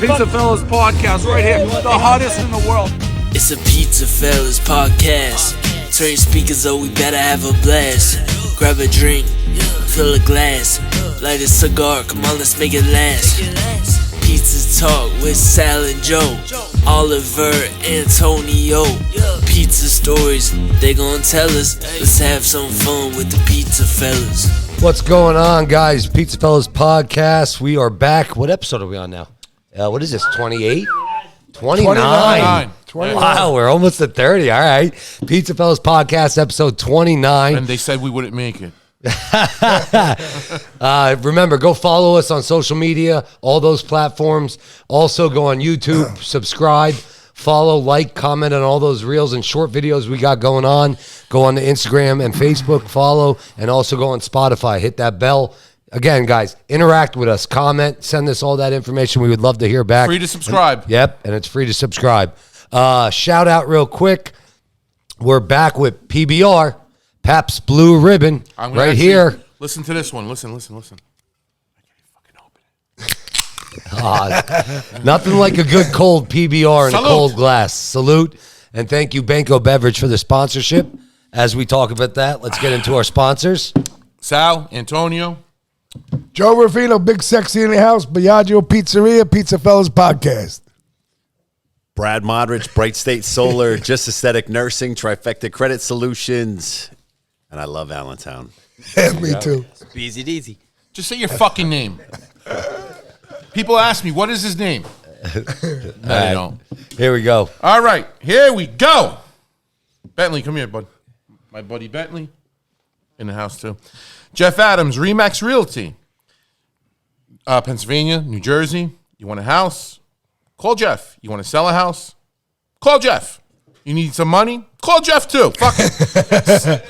PizzaFellas podcast right here, the hottest in the world. It's a PizzaFellas podcast. Turn your speakers up, we better have a blast. Grab a drink, fill a glass, light a cigar, come on, let's make it last. Pizza Talk with Sal and Joe, Oliver, Antonio. Pizza stories, they gon' tell us. Let's have some fun with the PizzaFellas. What's going on, guys? PizzaFellas podcast. We are back. What episode are we on now? What is this, 28? 29. Wow, we're almost at 30. All right. PizzaFellas podcast, episode 29. And they said we wouldn't make it. Remember, go follow us on social media, all those platforms. Also, go on YouTube, subscribe, follow, like, comment on all those reels and short videos we got going on. Go on to Instagram and Facebook, follow, and also go on Spotify. Hit that bell. Again, guys, interact with us, comment, send us all that information. We would love to hear back. Free to subscribe. And it's free to subscribe. Shout out real quick. We're back with PBR, Pabst Blue Ribbon, right here. Listen to this one. Listen. I can't fucking open it. Nothing like a good cold PBR in Salute. a cold glass. Salute. And thank you, Banco Beverage, for the sponsorship. As we talk about that, let's get into our sponsors. Sal, Antonio. Joe Rufino, Big Sexy in the House, Biagio Pizzeria, PizzaFellas Podcast. Brad Modrich, Bright State Solar, Just Aesthetic Nursing, Trifecta Credit Solutions, and I love Allentown. Yeah, me too. Easy deasy. Just say your fucking name. People ask me, what is his name? No, they don't. Here we go. All right, here we go. Bentley, come here, bud. My buddy Bentley in the house, too. Jeff Adams, Remax Realty. Pennsylvania, New Jersey. You want a house? Call Jeff. You want to sell a house? Call Jeff. You need some money? Call Jeff, too. Fuck it.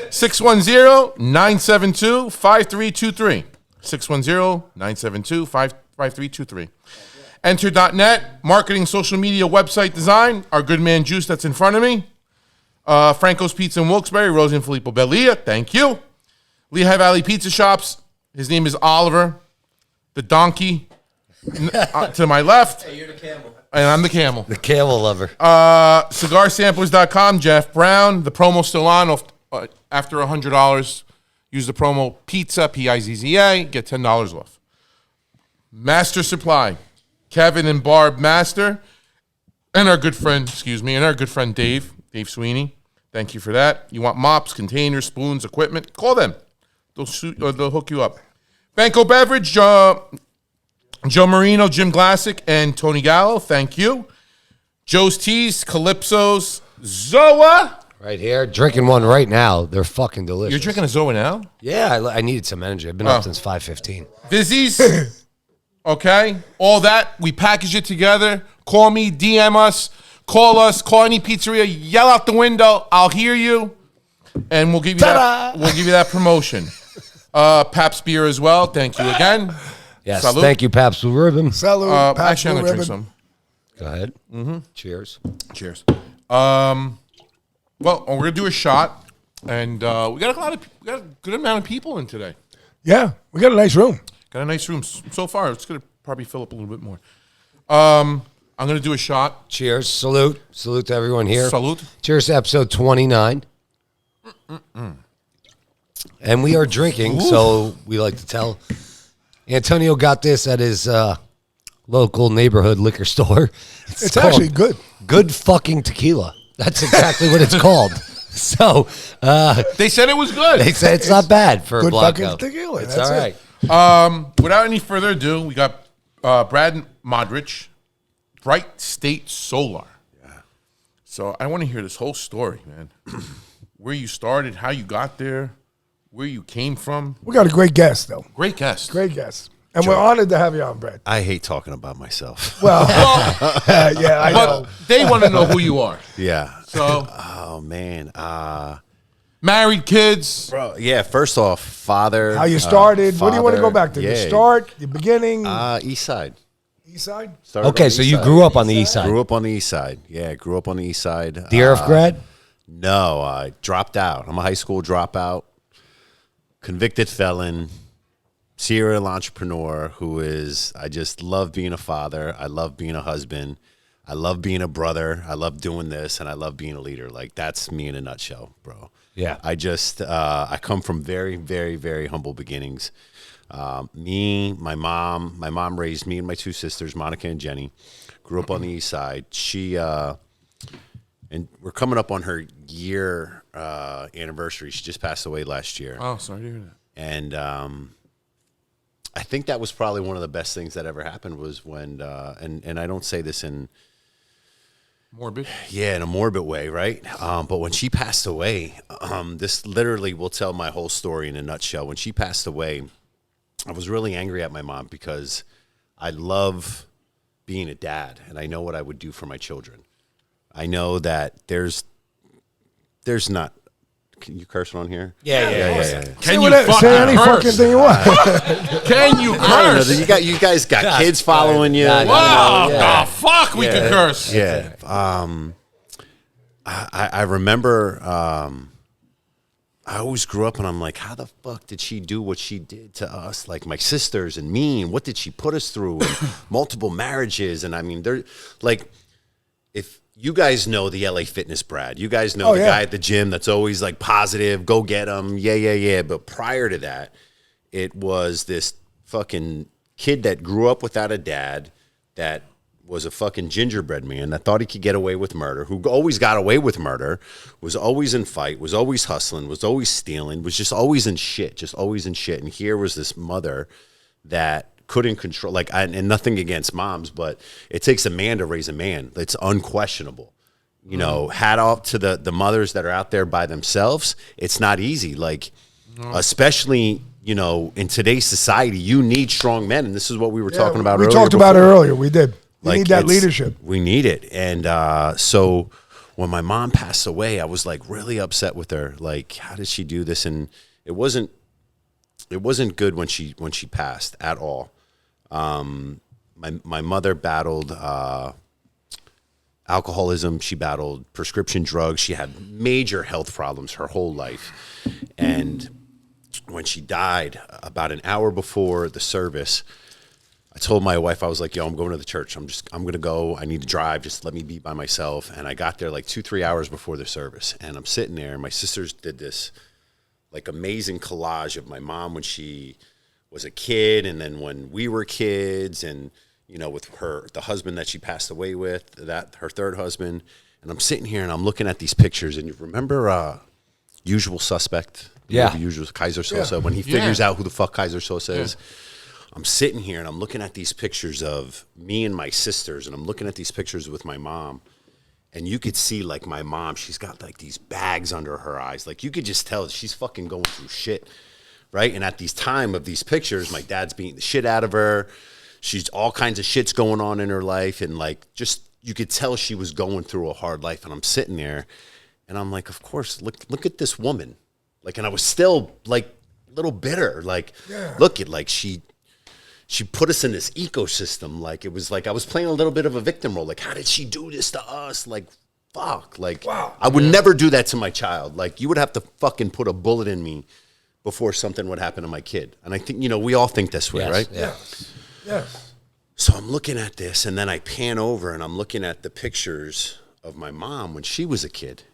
610-972-5323. 610-972-5323. Enter.net, marketing, social media, website design. Our good man Juice that's in front of me. Franco's Pizza in Wilkes-Barre, Rose and Filippo Belia. Thank you. Lehigh Valley Pizza Shops. His name is Oliver, the donkey to my left. Hey, you're the camel. And I'm the camel. The camel lover. Cigarsamplers.com, Jeff Brown. The promo's still on. After $100, use the promo PIZZA, P-I-Z-Z-A, get $10 off. Master Supply, Kevin and Barb Master, and our good friend, Dave Sweeney. Thank you for that. You want mops, containers, spoons, equipment? Call them. They'll hook you up. Banco Beverage, Joe Marino, Jim Glassick, and Tony Gallo. Thank you. Joe's Teas, Calypso's, Zoa. Right here. Drinking one right now. They're fucking delicious. You're drinking a Zoa now? Yeah, I needed some energy. I've been up since 5:15. Vizzies. Okay. All that. We package it together. Call me, DM us, call any pizzeria, yell out the window. I'll hear you. And we'll give you that promotion. Pabst beer as well. Thank you again. Yes. Salute. Thank you, Pabst Blue Ribbon. Salute. Actually, I'm going to drink some. Go ahead. Mm-hmm. Cheers. Cheers. Well, we're going to do a shot. And we got a good amount of people in today. Yeah, we got a nice room. Got a nice room. So far, it's going to probably fill up a little bit more. I'm going to do a shot. Cheers. Salute. Salute to everyone here. Salute. Cheers to episode 29. And we are drinking, so we like to tell. Antonio got this at his local neighborhood liquor store. It's actually good. Good fucking tequila. That's exactly what it's called. So They said it was good. they say it's not bad for a Good Blanco. fucking tequila. It's That's all it. right. Without any further ado, we got Brad Modrich, Bright State Solar. Yeah. So I want to hear this whole story, man. Where you started, how you got there, where you came from. We got a great guest, though. Great guest. Great guest. And we're honored to have you on, Brad. I hate talking about myself. Well, yeah, I But know. they want to know who you are. Yeah. So, Oh, man. married, kids. Bro, yeah, first off, father. How you started. What do you want to go back to? Yeah. The start, the beginning, East Side. east side? Started Okay, on the so east you side. grew up on the east side. Grew up on the east side. Yeah, grew up on the east side. DRF grad? No, I dropped out. I'm a high school dropout, convicted felon, serial entrepreneur who is, I just love being a father. I love being a husband. I love being a brother. I love doing this, and I love being a leader. Like, that's me in a nutshell, bro. Yeah. I just, I come from very, very, very humble beginnings. My mom raised me and my two sisters, Monica and Jenny. Grew up on the East Side. She, and we're coming up on her year anniversary. She just passed away last year. Oh, sorry to hear that. And I think that was probably one of the best things that ever happened was when, and I don't say this in Morbid. in a morbid way, right? But when she passed away, this literally will tell my whole story in a nutshell. When she passed away, I was really angry at my mom because I love being a dad, and I know what I would do for my children. I know that there's not. Can you curse on here? Yeah. Can you fucking Say any curse? fucking thing you want. Can you I don't curse? know. You guys got kids following you. Wow, Yeah. the fuck we can curse. Yeah. I remember I always grew up and I'm like, how the fuck did she do what she did to us? Like my sisters and me, and what did she put us through? And multiple marriages. And I mean, they're like, if you guys know the LA Fitness Brad, you guys know guy at the gym that's always like positive, go get him. Yeah. But prior to that, it was this fucking kid that grew up without a dad that was a fucking gingerbread man that thought he could get away with murder, who always got away with murder, was always in fight, was always hustling, was always stealing, was just always in shit. And here was this mother that couldn't control, and nothing against moms, but it takes a man to raise a man. It's unquestionable. You know, hat off to the mothers that are out there by themselves. It's not easy. Especially, in today's society, you need strong men. And this is what we were talking about earlier. We talked about it earlier. We did. We need that leadership. We need it. And so when my mom passed away, I was like really upset with her. Like, how did she do this? And it wasn't good when she passed at all. My mother battled alcoholism. She battled prescription drugs. She had major health problems her whole life. And when she died, about an hour before the service, I told my wife, I was like, yo, I'm going to the church. I'm going to go. I need to drive. Just let me be by myself. And I got there like 2-3 hours before the service. And I'm sitting there, and my sisters did this like amazing collage of my mom when she was a kid, and then when we were kids, and, with the husband that she passed away with, her third husband. And I'm sitting here and I'm looking at these pictures, and you remember Usual Suspect? Yeah. Usual Kaiser Sosa, when he figures out who the fuck Kaiser Sosa is. I'm sitting here and I'm looking at these pictures of me and my sisters, and I'm looking at these pictures with my mom, and you could see like my mom, she's got like these bags under her eyes. Like you could just tell she's fucking going through shit, right? And at these time of these pictures, my dad's beating the shit out of her. She's all kinds of shit's going on in her life, and like just you could tell she was going through a hard life. And I'm sitting there and I'm like, of course, look at this woman. Like, and I was still like a little bitter. Like, look at like she put us in this ecosystem. Like, it was like I was playing a little bit of a victim role. Like, how did she do this to us? Like, fuck. Like, wow. I would never do that to my child. Like, you would have to fucking put a bullet in me before something would happen to my kid. And I think, we all think this way, right? Yes. So I'm looking at this, and then I pan over, and I'm looking at the pictures of my mom when she was a kid.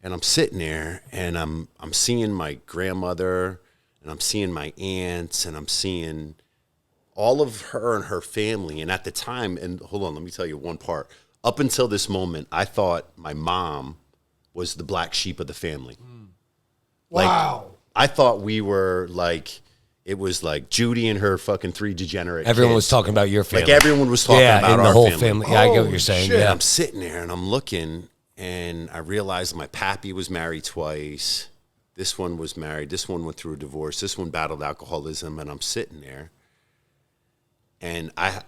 And I'm sitting there, and I'm seeing my grandmother, and I'm seeing my aunts, and I'm seeing all of her and her family. And at the time, and hold on, let me tell you one part. Up until this moment, I thought my mom was the black sheep of the family. Wow. Like, I thought we were like, it was like Judy and her fucking 3 degenerate Everyone kids. was talking about your family. Like everyone was talking about in our the whole family. Yeah, I get what you're saying. shit. Yeah. I'm sitting there and I'm looking, and I realized my pappy was married twice. This one was married. This one went through a divorce. This one battled alcoholism. And I'm sitting there. And I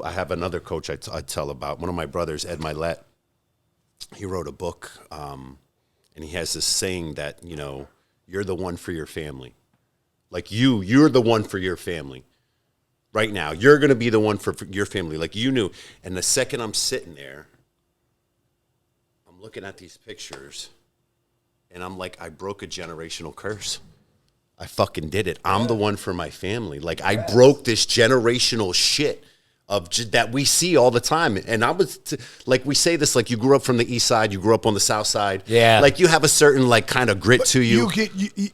have another coach I tell about. One of my brothers, Ed Milet, he wrote a book. And he has this saying that, you're the one for your family. Like you're the one for your family. Right now, you're going to be the one for your family. Like you knew. And the second I'm sitting there, looking at these pictures, and I'm like, I broke a generational curse. I fucking did it. I'm the one for my family. Like I broke this generational shit of that we see all the time. And I was like, we say this, like you grew up from the east side, you grew up on the south side. Yeah. Like you have a certain like kind of grit to you.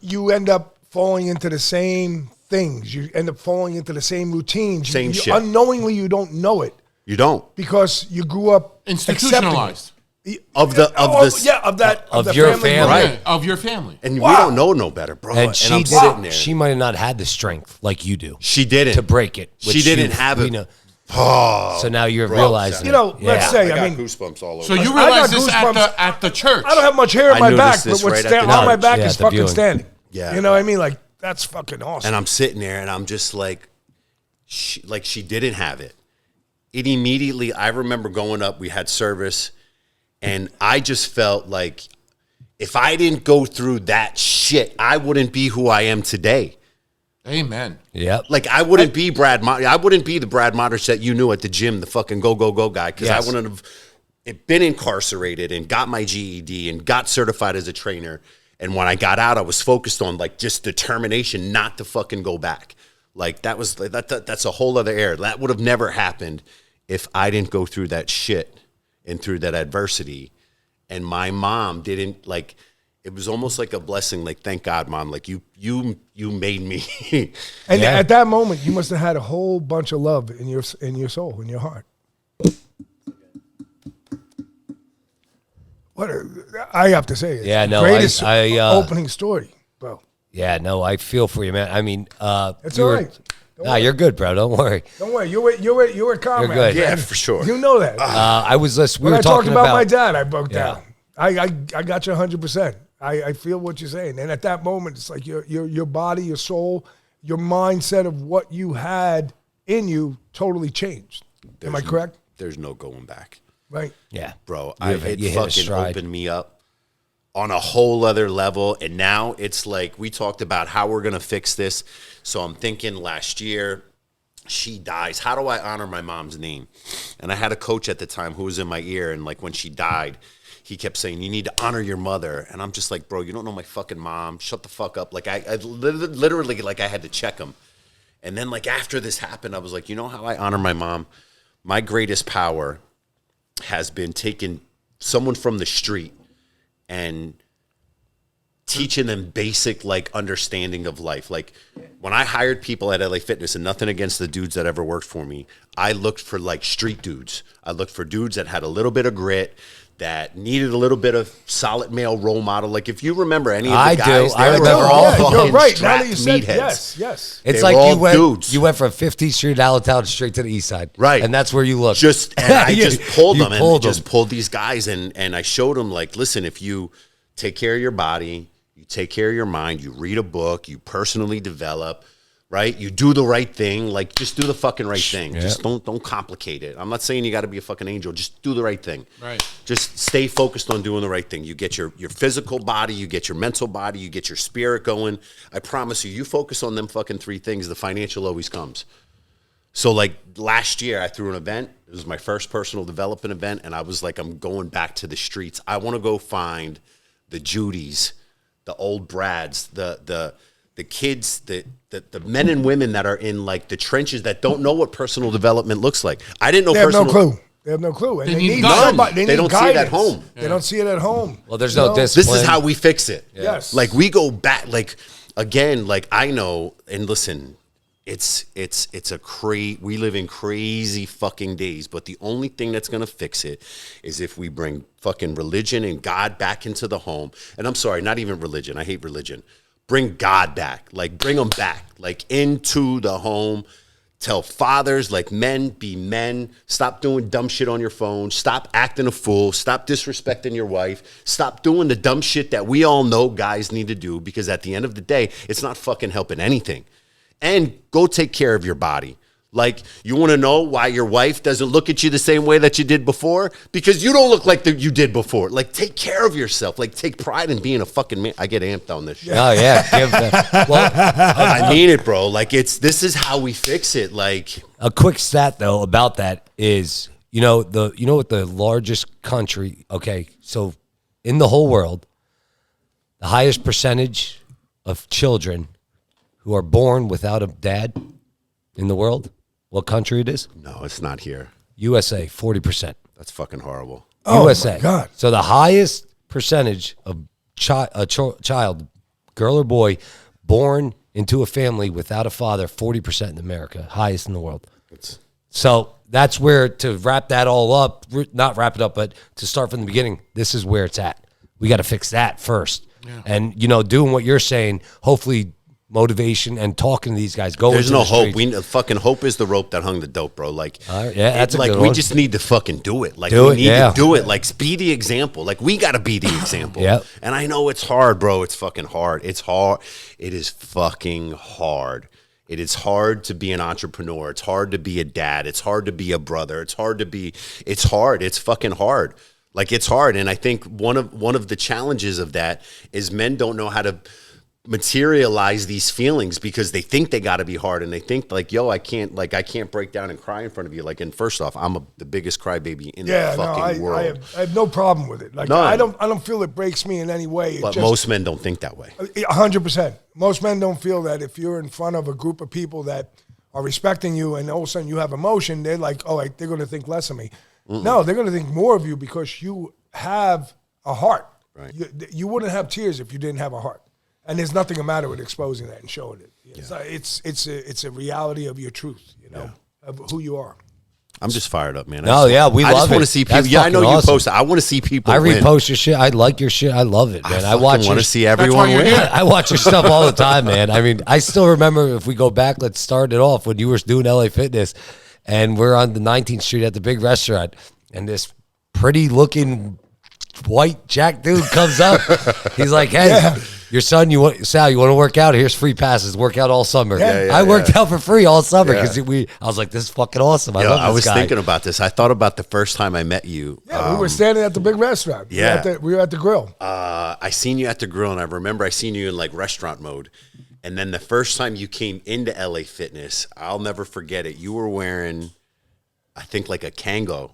You end up falling into the same things. You end up falling into the same routines. Same shit. Unknowingly, you don't know it You don't. because you grew up Institutionalized. Of the of your family. family. Right. Right. Of your family. And Wow. we don't know no better, bro. And she I'm did sitting it. there. She might have not had the strength like you do She didn't. to break it. She which didn't you- have we it. know. Oh, So now you're bro, realizing. You know, it. let's Yeah. say, I I got mean, goosebumps all over. So you I realize got this goosebumps. at the church. I don't have much hair in I my noticed back, this but what's right at the on my church. back Yeah, is at the fucking viewing. standing. Yeah. You know what I mean? Like, that's fucking awesome. And I'm sitting there and I'm just like, she didn't have it. It immediately, I remember going up, we had service, and I just felt like if I didn't go through that shit, I wouldn't be who I am today. Amen. Yep. Like I wouldn't be I wouldn't be the Brad Modrich that you knew at the gym, the fucking go guy, because Yes. I wouldn't have been incarcerated and got my GED and got certified as a trainer. And when I got out, I was focused on like just determination not to fucking go back. Like that's a whole other era. That would have never happened if I didn't go through that shit and through that adversity. And my mom didn't like. It was almost like a blessing. Like, thank God, Mom. Like you made me. And Yeah. at that moment, you must have had a whole bunch of love in your soul, in your heart. I have to say, it's Yeah, the no, greatest I, opening story, bro. Yeah, no, I feel for you, man. I mean, It's you all were- right. Don't Nah, worry. you're good, bro. Don't worry. Don't worry, you were comrades. good. Yeah, man. for sure. You know that. I was listening. We when were I talked talking about my dad, I broke Yeah. down. I got you 100%. I feel what you're saying, and at that moment, it's like your body, your soul, your mindset of what you had in you totally changed. Am I correct? There's no going back. Right. Yeah, Bro, You hit it a fucking stride. opened me up on a whole other level. And now it's like we talked about how we're gonna fix this. So I'm thinking last year, she dies. How do I honor my mom's name? And I had a coach at the time who was in my ear, and like when she died, he kept saying, "You need to honor your mother." And I'm just like, bro, you don't know my fucking mom. Shut the fuck up. Like I literally like I had to check him. And then like after this happened, I was like, you know how I honor my mom? My greatest power has been taking someone from the street and teaching them basic like understanding of life. Like when I hired people at LA Fitness, and nothing against the dudes that ever worked for me, I looked for like street dudes. I looked for dudes that had a little bit of grit, that needed a little bit of solid male role model. Like if you remember any of the I do. guys, I they remember were all all of them. You're fucking right. Now strapped that you said meatheads. yes. It's They like were you all went. dudes. You went from 50th Street Allentown straight to the East Side, Right. And that's where you look. And I You- just pulled you them and pulled just them. pulled these guys and I showed them like, listen, if you take care of your body, you take care of your mind, you read a book, you personally develop, right? You do the right thing. Like just do the fucking right thing. Yeah. Just don't complicate it. I'm not saying you got to be a fucking angel. Just do the right thing. Right. Just stay focused on doing the right thing. You get your physical body, you get your mental body, you get your spirit going. I promise you, you focus on them fucking three things, the financial always comes. So like last year I threw an event. It was my first personal development event. And I was like, I'm going back to the streets. I want to go find the Judys, the old Brads, the kids, the men and women that are in like the trenches that don't know what personal development looks like. I didn't know They have no personal. clue. They have no clue. And They they need need guidance. somebody. They They need don't see it at guidance. home. They don't see it at home. Well, there's You no know? discipline. This is how we fix it. Yes. Like we go back, like again, like I know, and listen, it's we live in crazy fucking days, but the only thing that's gonna fix it is if we bring fucking religion and God back into the home. And I'm sorry, not even religion. I hate religion. Bring God back. Like bring them back, like into the home. Tell fathers, like men, be men. Stop doing dumb shit on your phone. Stop acting a fool. Stop disrespecting your wife. Stop doing the dumb shit that we all know guys need to do, because at the end of the day, it's not fucking helping anything. And go take care of your body. Like, you want to know why your wife doesn't look at you the same way that you did before? Because you don't look like you did before. Like, take care of yourself. Like, take pride in being a fucking man. I get amped on this shit. Oh yeah. Give them. Well, I mean it, bro. Like, this is how we fix it. Like, a quick stat though about that is, you know what the largest country. Okay, so in the whole world, the highest percentage of children who are born without a dad in the world? What country it is? No, it's not here. USA, 40%. That's fucking horrible. Oh, USA. my God. So the highest percentage of child, girl or boy, born into a family without a father, 40% in America, highest in the world. So that's where, to wrap that all up, not wrap it up, but to start from the beginning, this is where it's at. We got to fix that first. Yeah. And, doing what you're saying, hopefully motivation and talking to these guys. There's no hope. Fucking hope is the rope that hung the dope, bro. Like, yeah, that's like we just need to fucking do it. Like, we need to do it. Like, be the example. Like, we got to be the example. Yep. And I know it's hard, bro. It's fucking hard. It's hard. It is fucking hard. It is hard to be an entrepreneur. It's hard to be a dad. It's hard to be a brother. It's hard. It's fucking hard. Like, it's hard. And I think one of the challenges of that is men don't know how to materialize these feelings because they think they got to be hard, and they think like, yo, I can't break down and cry in front of you. Like, and first off, I'm the biggest crybaby in the fucking world. I have no problem with it. Like, I don't feel it breaks me in any way. But most men don't think that way. 100%. Most men don't feel that if you're in front of a group of people that are respecting you and all of a sudden you have emotion, they're like, oh, they're going to think less of me. No, they're going to think more of you because you have a heart. Right. You wouldn't have tears if you didn't have a heart. And there's nothing the matter with exposing that and showing it. It's a reality of your truth, of who you are. I'm just fired up, man. We love it. I just want to see people. I know you post it. I want to see people. I win. repost your shit. I like your shit. I love it, man. I want to see everyone win. I watch your stuff all the time, man. I mean, I still remember, if we go back, let's start it off when you were doing LA Fitness, and we're on the 19th Street at the big restaurant, and this pretty looking white jack dude comes up. He's like, hey, your son, Sal, you want to work out? Here's free passes. Work out all summer. I worked out for free all summer because I was like, this is fucking awesome. I love this I was guy. thinking about this. I thought about the first time I met you. Yeah, we were standing at the big restaurant. We were at the grill. I seen you at the grill, and I remember I seen you in like restaurant mode. And then the first time you came into LA Fitness, I'll never forget it. You were wearing, I think, like a Kango.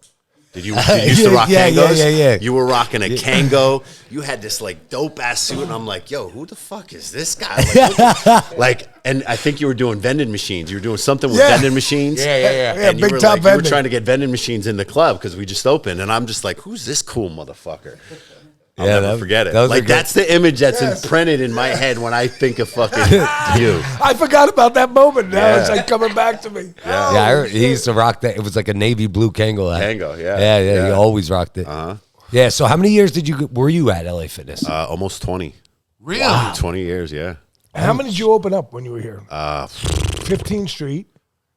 Did you used to rock Kangos? Yeah. You were rocking a Kango. You had this like dope ass suit, and I'm like, yo, who the fuck is this guy? Like, and I think you were doing vending machines. You were doing something with vending machines. Yeah, And you big were top you vending. were trying to get vending machines in the club because we just opened, and I'm just like, who's this cool motherfucker? I'll never forget it. Like, that's the image that's imprinted in my head when I think of fucking you. I forgot about that moment. Now it's like coming back to me. He used to rock that. It was like a navy blue Kango. Kango, Yeah. He always rocked it. Yeah. So how many years were you at LA Fitness? Almost 20. Really? Wow. 20 years, yeah. How many did you open up when you were here? 15th Street.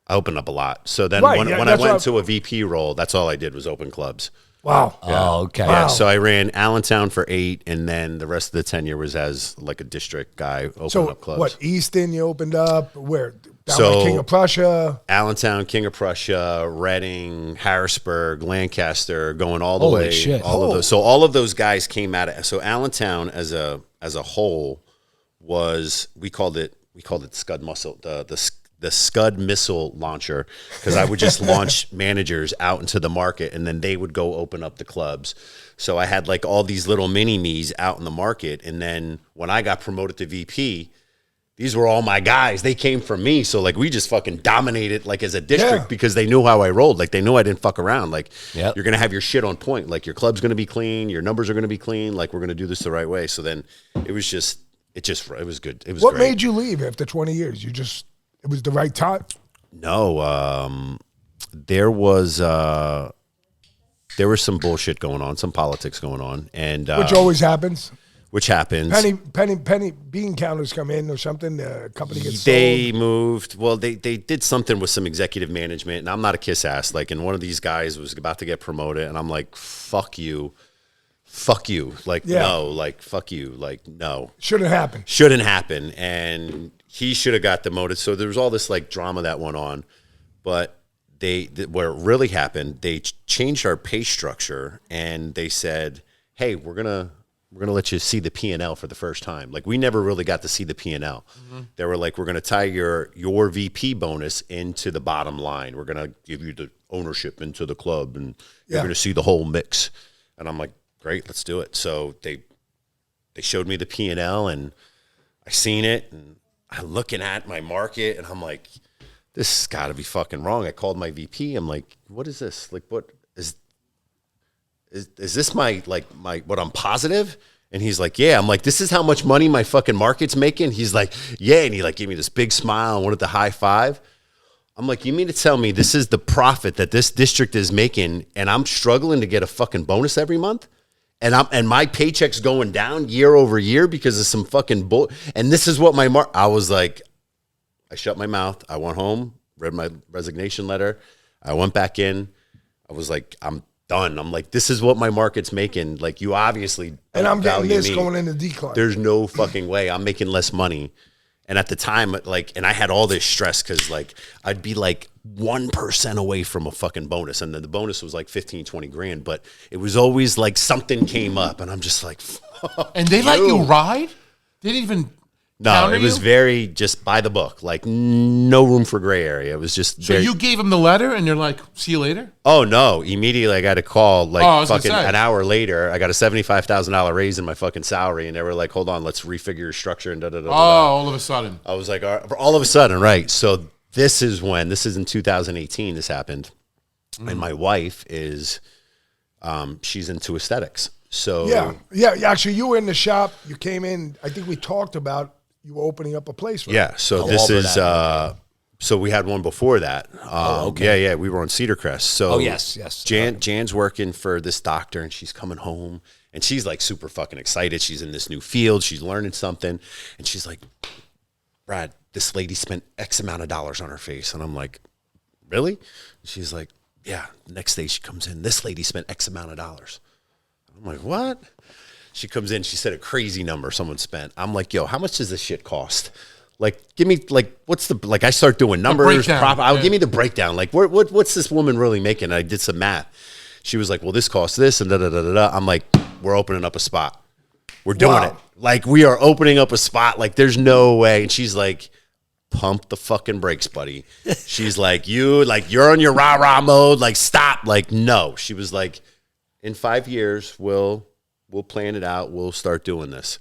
I opened up a lot. So then when I went to a VP role, that's all I did was open clubs. Wow. Oh, okay. Yeah, so I ran Allentown for 8, and then the rest of the tenure was as like a district guy opening up clubs. What, Easton you opened up? Where? Down by King of Prussia? Allentown, King of Prussia, Reading, Harrisburg, Lancaster, going all the Holy way. shit. All of those. So all of those guys came at it. So Allentown as a whole was, we called it Scud Muscle, the Scud missile launcher, because I would just launch managers out into the market, and then they would go open up the clubs. So I had like all these little mini-me's out in the market, and then when I got promoted to VP, these were all my guys. They came from me, so like we just fucking dominated like as a district because they knew how I rolled. Like they knew I didn't fuck around. Like you're gonna have your shit on point. Like your club's gonna be clean, your numbers are gonna be clean. Like we're gonna do this the right way. So then it was good. It was. What great. made you leave after 20 years? It was the right time? No, there was some bullshit going on, some politics going on, and Which always happens. Which happens. Penny bean counters come in or something. The company gets They sold. moved. Well, they did something with some executive management, and I'm not a kiss ass. Like, and one of these guys was about to get promoted, and I'm like, fuck you. Like, no, like, fuck you. Like, no. Shouldn't happen. And he should have got demoted. So there was all this like drama that went on, but where it really happened, they changed our pay structure, and they said, hey, we're gonna let you see the P&L for the first time. Like, we never really got to see the P&L. Mm-hmm. They were like, we're going to tie your VP bonus into the bottom line. We're going to give you the ownership into the club, and you're going to see the whole mix. And I'm like, great, let's do it. So they showed me the P&L, and I seen it, and I'm looking at my market and I'm like, this has got to be fucking wrong. I called my VP. I'm like, what is this? Like, what is this my what I'm positive? And he's like, yeah. I'm like, this is how much money my fucking market's making? He's like, yeah. And he like gave me this big smile and wanted the high five. I'm like, you mean to tell me this is the profit that this district is making and I'm struggling to get a fucking bonus every month? And my paycheck's going down year over year because of some fucking bull. And this is what I was like, I shut my mouth. I went home, read my resignation letter. I went back in. I was like, I'm done. I'm like, this is what my market's making. Like, you obviously don't And I'm getting value this me. going into decline. There's no fucking way. I'm making less money. And at the time, like, and I had all this stress because, like, I'd be like 1% away from a fucking bonus. And then the bonus was like 15, 20 grand. But it was always like something came up. And I'm just like, fuck And they let you ride? They didn't even No, counter it was you? very just by the book. Like, no room for gray area. It was just So very, you gave them the letter and you're like, see you later? oh, no. Immediately, I got a call. Like, Oh, I was gonna fucking say. an hour later, I got a $75,000 raise in my fucking salary. And they were like, hold on, let's refigure your structure and da-da-da-da. Oh, all of a sudden. I was like, all of a sudden, right. So this is in 2018, this happened. And my wife is, she's into aesthetics. So Yeah. Actually, you were in the shop. You came in. I think we talked about you were opening up a place. Right? yeah. So this is, so we had one before that. okay. Yeah. We were on Cedar Crest. So Oh, yes. Jan's working for this doctor and she's coming home and she's like super fucking excited. She's in this new field. She's learning something. And she's like, Brad, this lady spent X amount of dollars on her face. And I'm like, really? She's like, yeah. Next day she comes in. This lady spent X amount of dollars. I'm like, what? She comes in. She said a crazy number someone spent. I'm like, yo, how much does this shit cost? Like, give me, like, what's the, like, I start doing numbers. breakdown, Give me the breakdown. Like, what's this woman really making? And I did some math. She was like, well, this costs this and da-da-da-da-da. I'm like, we're opening up a spot. We're doing it. Like, we are opening up a spot. Like, there's no way. And she's like, pump the fucking brakes, buddy. She's like, you're on your rah-rah mode. Like, stop. Like, no. She was like, in 5 years, we'll plan it out. We'll start doing this.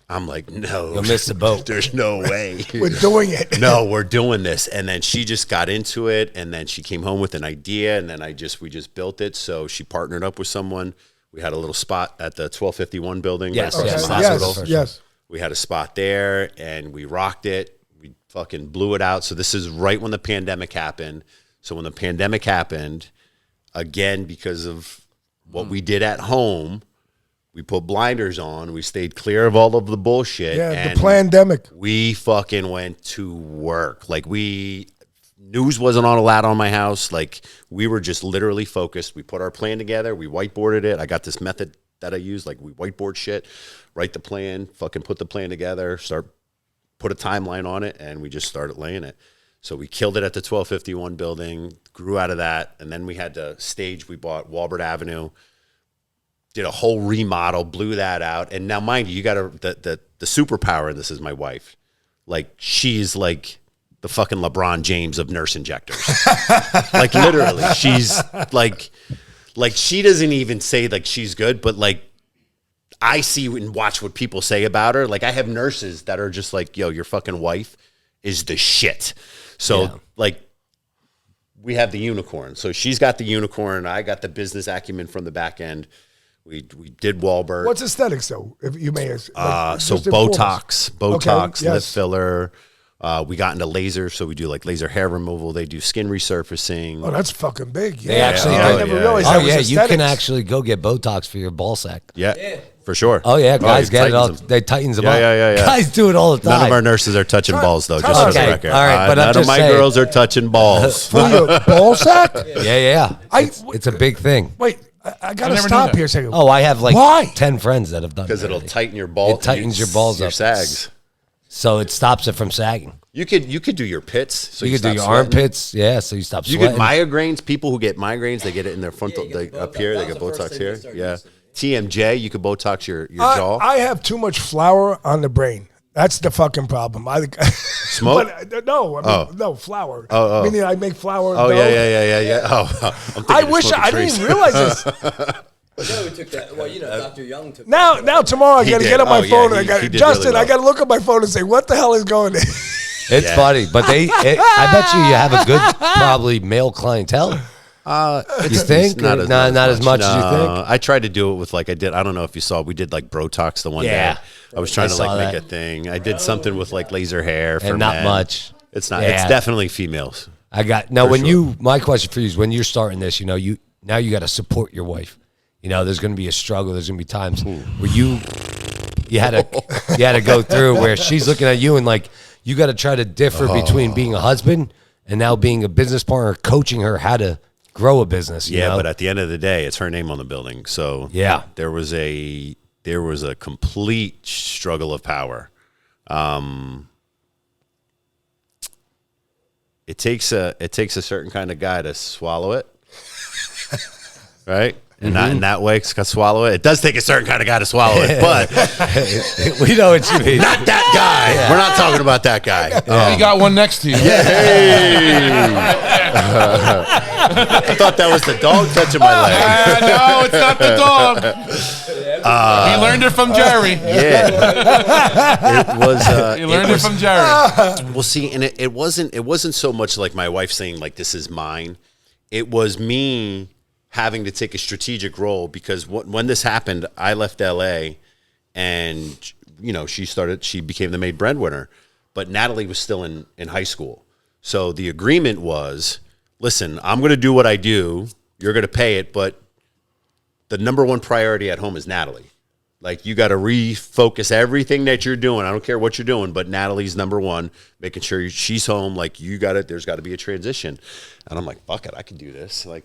I'm like, no. You'll miss the boat. There's no way. We're doing it. No, we're doing this. And then she just got into it. And then she came home with an idea. And then we just built it. So she partnered up with someone. We had a little spot at the 1251 building. Yes, right yes, across from the Yes. hospital. Yes. We had a spot there and we rocked it. We fucking blew it out. So this is right when the pandemic happened. So when the pandemic happened, again, because of what we did at home, we put blinders on. We stayed clear of all of the bullshit. Yeah. and The pandemic. we fucking went to work. Like, news wasn't on a lot on my house. Like, we were just literally focused. We put our plan together. We whiteboarded it. I got this method that I use. Like, we whiteboard shit, write the plan, fucking put the plan together, put a timeline on it, and we just started laying it. So we killed it at the 1251 building, grew out of that, and then we had to stage. We bought Walbert Avenue, did a whole remodel, blew that out. And now, mind you, the superpower in this is my wife. Like, she's like the fucking LeBron James of nurse injectors. Like, literally, she's like she doesn't even say like she's good, but like I see and watch what people say about her. Like, I have nurses that are just like, yo, your fucking wife is the shit. So like, we have the unicorn. So she's got the unicorn. I got the business acumen from the back end. We did Walbert. What's aesthetics, though, if you may ask? So just inform us. Botox, Okay, lip yes. filler. We got into laser, so we do like laser hair removal. They do skin resurfacing. Oh, that's fucking big. Yeah. They actually I do. never Yeah. realized Oh that was yeah, you can aesthetics. actually go get Botox for your ball sack. Yeah, for sure. Oh yeah, guys get it all. tightens them. They tightens them Yeah, up. yeah. Guys do it all the time. None of our nurses are touching balls, though, just for the Okay, record. all right, but I'm none of just my saying. girls are touching balls. For your ball sack? Yeah. I- It's a big thing. Wait, I got to never knew stop that. here a second. Oh, I have like Why? 10 friends that have done Because it it'll already. tighten your balls. It tightens your balls your up. sags. So it stops it from sagging. You could do your pits. So You could do stop your sweating. armpits, yeah. So you stop You sweating. get migraines. People who get migraines, they get it in their frontal, up here. They get Botox here. Yeah. TMJ, you could Botox your jaw. I have too much flour on the brain. That's the fucking problem. Smoke? But, no, I mean, no, flour. Oh. Meaning I make flour. Oh dough. yeah. Oh, I'm thinking I you're wish smoking I didn't trees. even realize this. No, we took that. Well, Dr. Young took Now tomorrow I He got to did. get on my Oh, yeah, phone and I he got did Justin. really well. I got to look at my phone and say, what the hell is going on? It's funny, but I bet you have a good, probably male clientele. You think? Not as much as you think? I tried to do it with I don't know if you saw, we did Botox the one Yeah. day. I was trying to saw make that. a thing. I did something with laser hair for And not men. much. It's not. Yeah. It's definitely females. My question for you is when you're starting this, you got to support your wife. There's going to be a struggle. There's going to be times where you had to go through where she's looking at you and you got to try to differ between being a husband and now being a business partner, coaching her how to grow a business. You know? But at the end of the day, it's her name on the building. So Yeah. there was a complete struggle of power. It takes a certain kind of guy to swallow it, right? And not in that way, to swallow it. It does take a certain kind of guy to swallow it, but We know what you mean. not that guy. Yeah. We're not talking about that guy. You got one next to you. I thought that was the dog touching my leg. No, it's not the dog. He learned it from Jerry. Yeah, it was. He learned it from Jerry. Well, see, and it wasn't so much like my wife saying this is mine. It was me having to take a strategic role because when this happened, I left LA, and she became the maid breadwinner, but Natalie was still in high school. So the agreement was, listen, I'm going to do what I do. You're going to pay it, but the number one priority at home is Natalie. You got to refocus everything that you're doing. I don't care what you're doing, but Natalie's number one, making sure she's home. There's got to be a transition. And I'm like, fuck it, I can do this. Fuck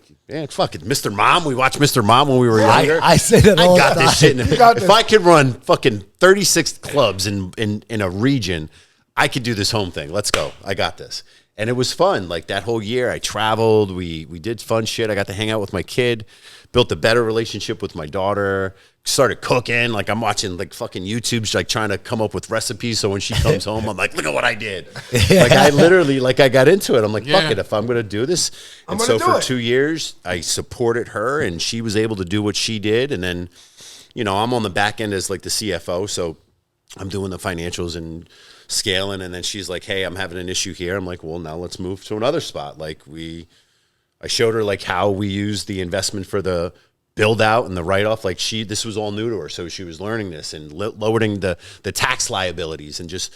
it. Mr. Mom, we watched Mr. Mom when we were younger. I say that all I got the this time. shit. If I could run fucking 36 clubs in a region, I could do this home thing. Let's go. I got this. And it was fun. That whole year I traveled. We did fun shit. I got to hang out with my kid, built a better relationship with my daughter, started cooking. I'm watching fucking YouTube's trying to come up with recipes. So when she comes home, I'm like, look at what I did. I literally, I got into it. I'm like, fuck it. If I'm going to do this. And so for 2 years, I supported her and she was able to do what she did. And then, I'm on the back end as the CFO. So I'm doing the financials and scaling, and then she's like, hey, I'm having an issue here. I'm like, well, now let's move to another spot. I showed her how we use the investment for the build out and the write-off. This was all new to her, so she was learning this and lowering the tax liabilities and just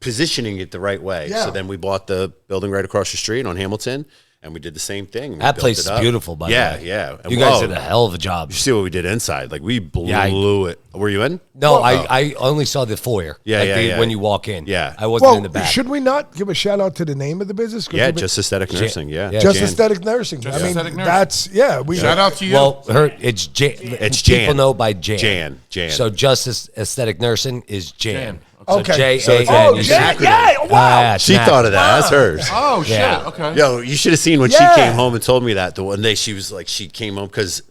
positioning it the right way. Yeah. So then we bought the building right across the street on Hamilton, and we did the same thing. That place is beautiful, by the way. Yeah. You guys did a hell of a job. You see what we did inside? We blew it. Were you in? No, I only saw the foyer. Yeah. When you walk in. Yeah. I wasn't in the back. Should we not give a shout out to the name of the business? Yeah, just aesthetic nursing. Yeah. Just Jan. aesthetic nursing. Just aesthetic nursing. That's Shout out to you. Well, it's Jan. It's People Jan. know by Jan. Jan. So Justice Aesthetic Nursing is Jan. Okay. So J-A-N. Oh, You Jan. should- Yeah. Wow. She thought of that. That's hers. Oh, shit. Yeah. Okay. Yo, you should have seen when she Yeah. came home and told me that the one day she was she came home because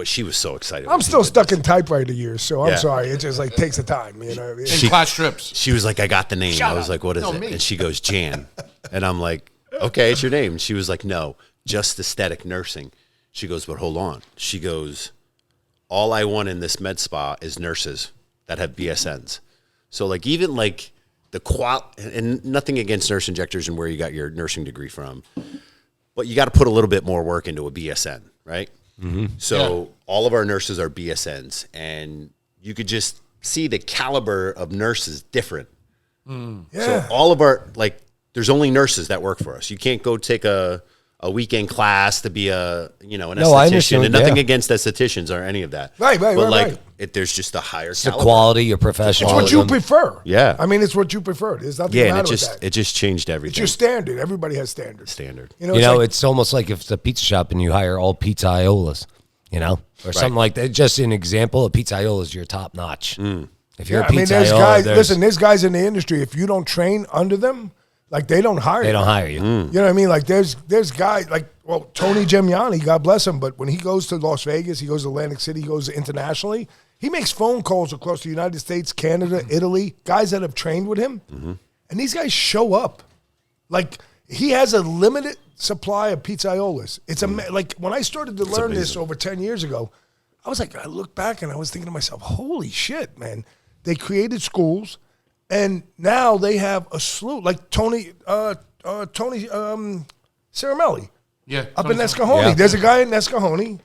she was so excited. I'm still stuck in typewriter years, so I'm Yeah. sorry. It just takes the time, you know. In class strips. She was like, I got the name. I was like, what is it? me. And she goes, Jan. And I'm like, okay, it's your name. And she was like, no, just aesthetic nursing. She goes, but hold on. She goes, all I want in this med spa is nurses that have BSNs. So even the and nothing against nurse injectors and where you got your nursing degree from, but you got to put a little bit more work into a BSN, right? Mm-hmm. So all of our nurses are BSNs, and you could just see the caliber of nurses different. So all of our there's only nurses that work for us. You can't go take a weekend class to be an esthetician, and nothing against estheticians or any of that. Right. There's just a higher It's the caliber. quality, your professionalism. It's what you prefer. Yeah. I mean, it's what you prefer. There's nothing Yeah, and matter with that. it just changed everything. It's your standard. Everybody has standards. Standard. It's almost like if it's a pizza shop and you hire all pizza iolas, or something like that. Just an example, a pizza iola is your top notch. If you're a pizza there's iola, guys. Listen, there's guys in the industry. If you don't train under them, they don't hire. they don't hire you. You know what I mean? There's guys Tony Gemiani, God bless him, but when he goes to Las Vegas, he goes to Atlantic City, he goes internationally, he makes phone calls across the United States, Canada, Italy, guys that have trained with him, and these guys show up. He has a limited supply of pizzaiolas. It's like when I started to learn this over 10 years ago, I was like, I look back and I was thinking to myself, holy shit, man. They created schools, and now they have a slew, like Tony Ceramelli. Yeah. Up in Tony- Nescahoney. Yeah. There's a guy in Nescahoney,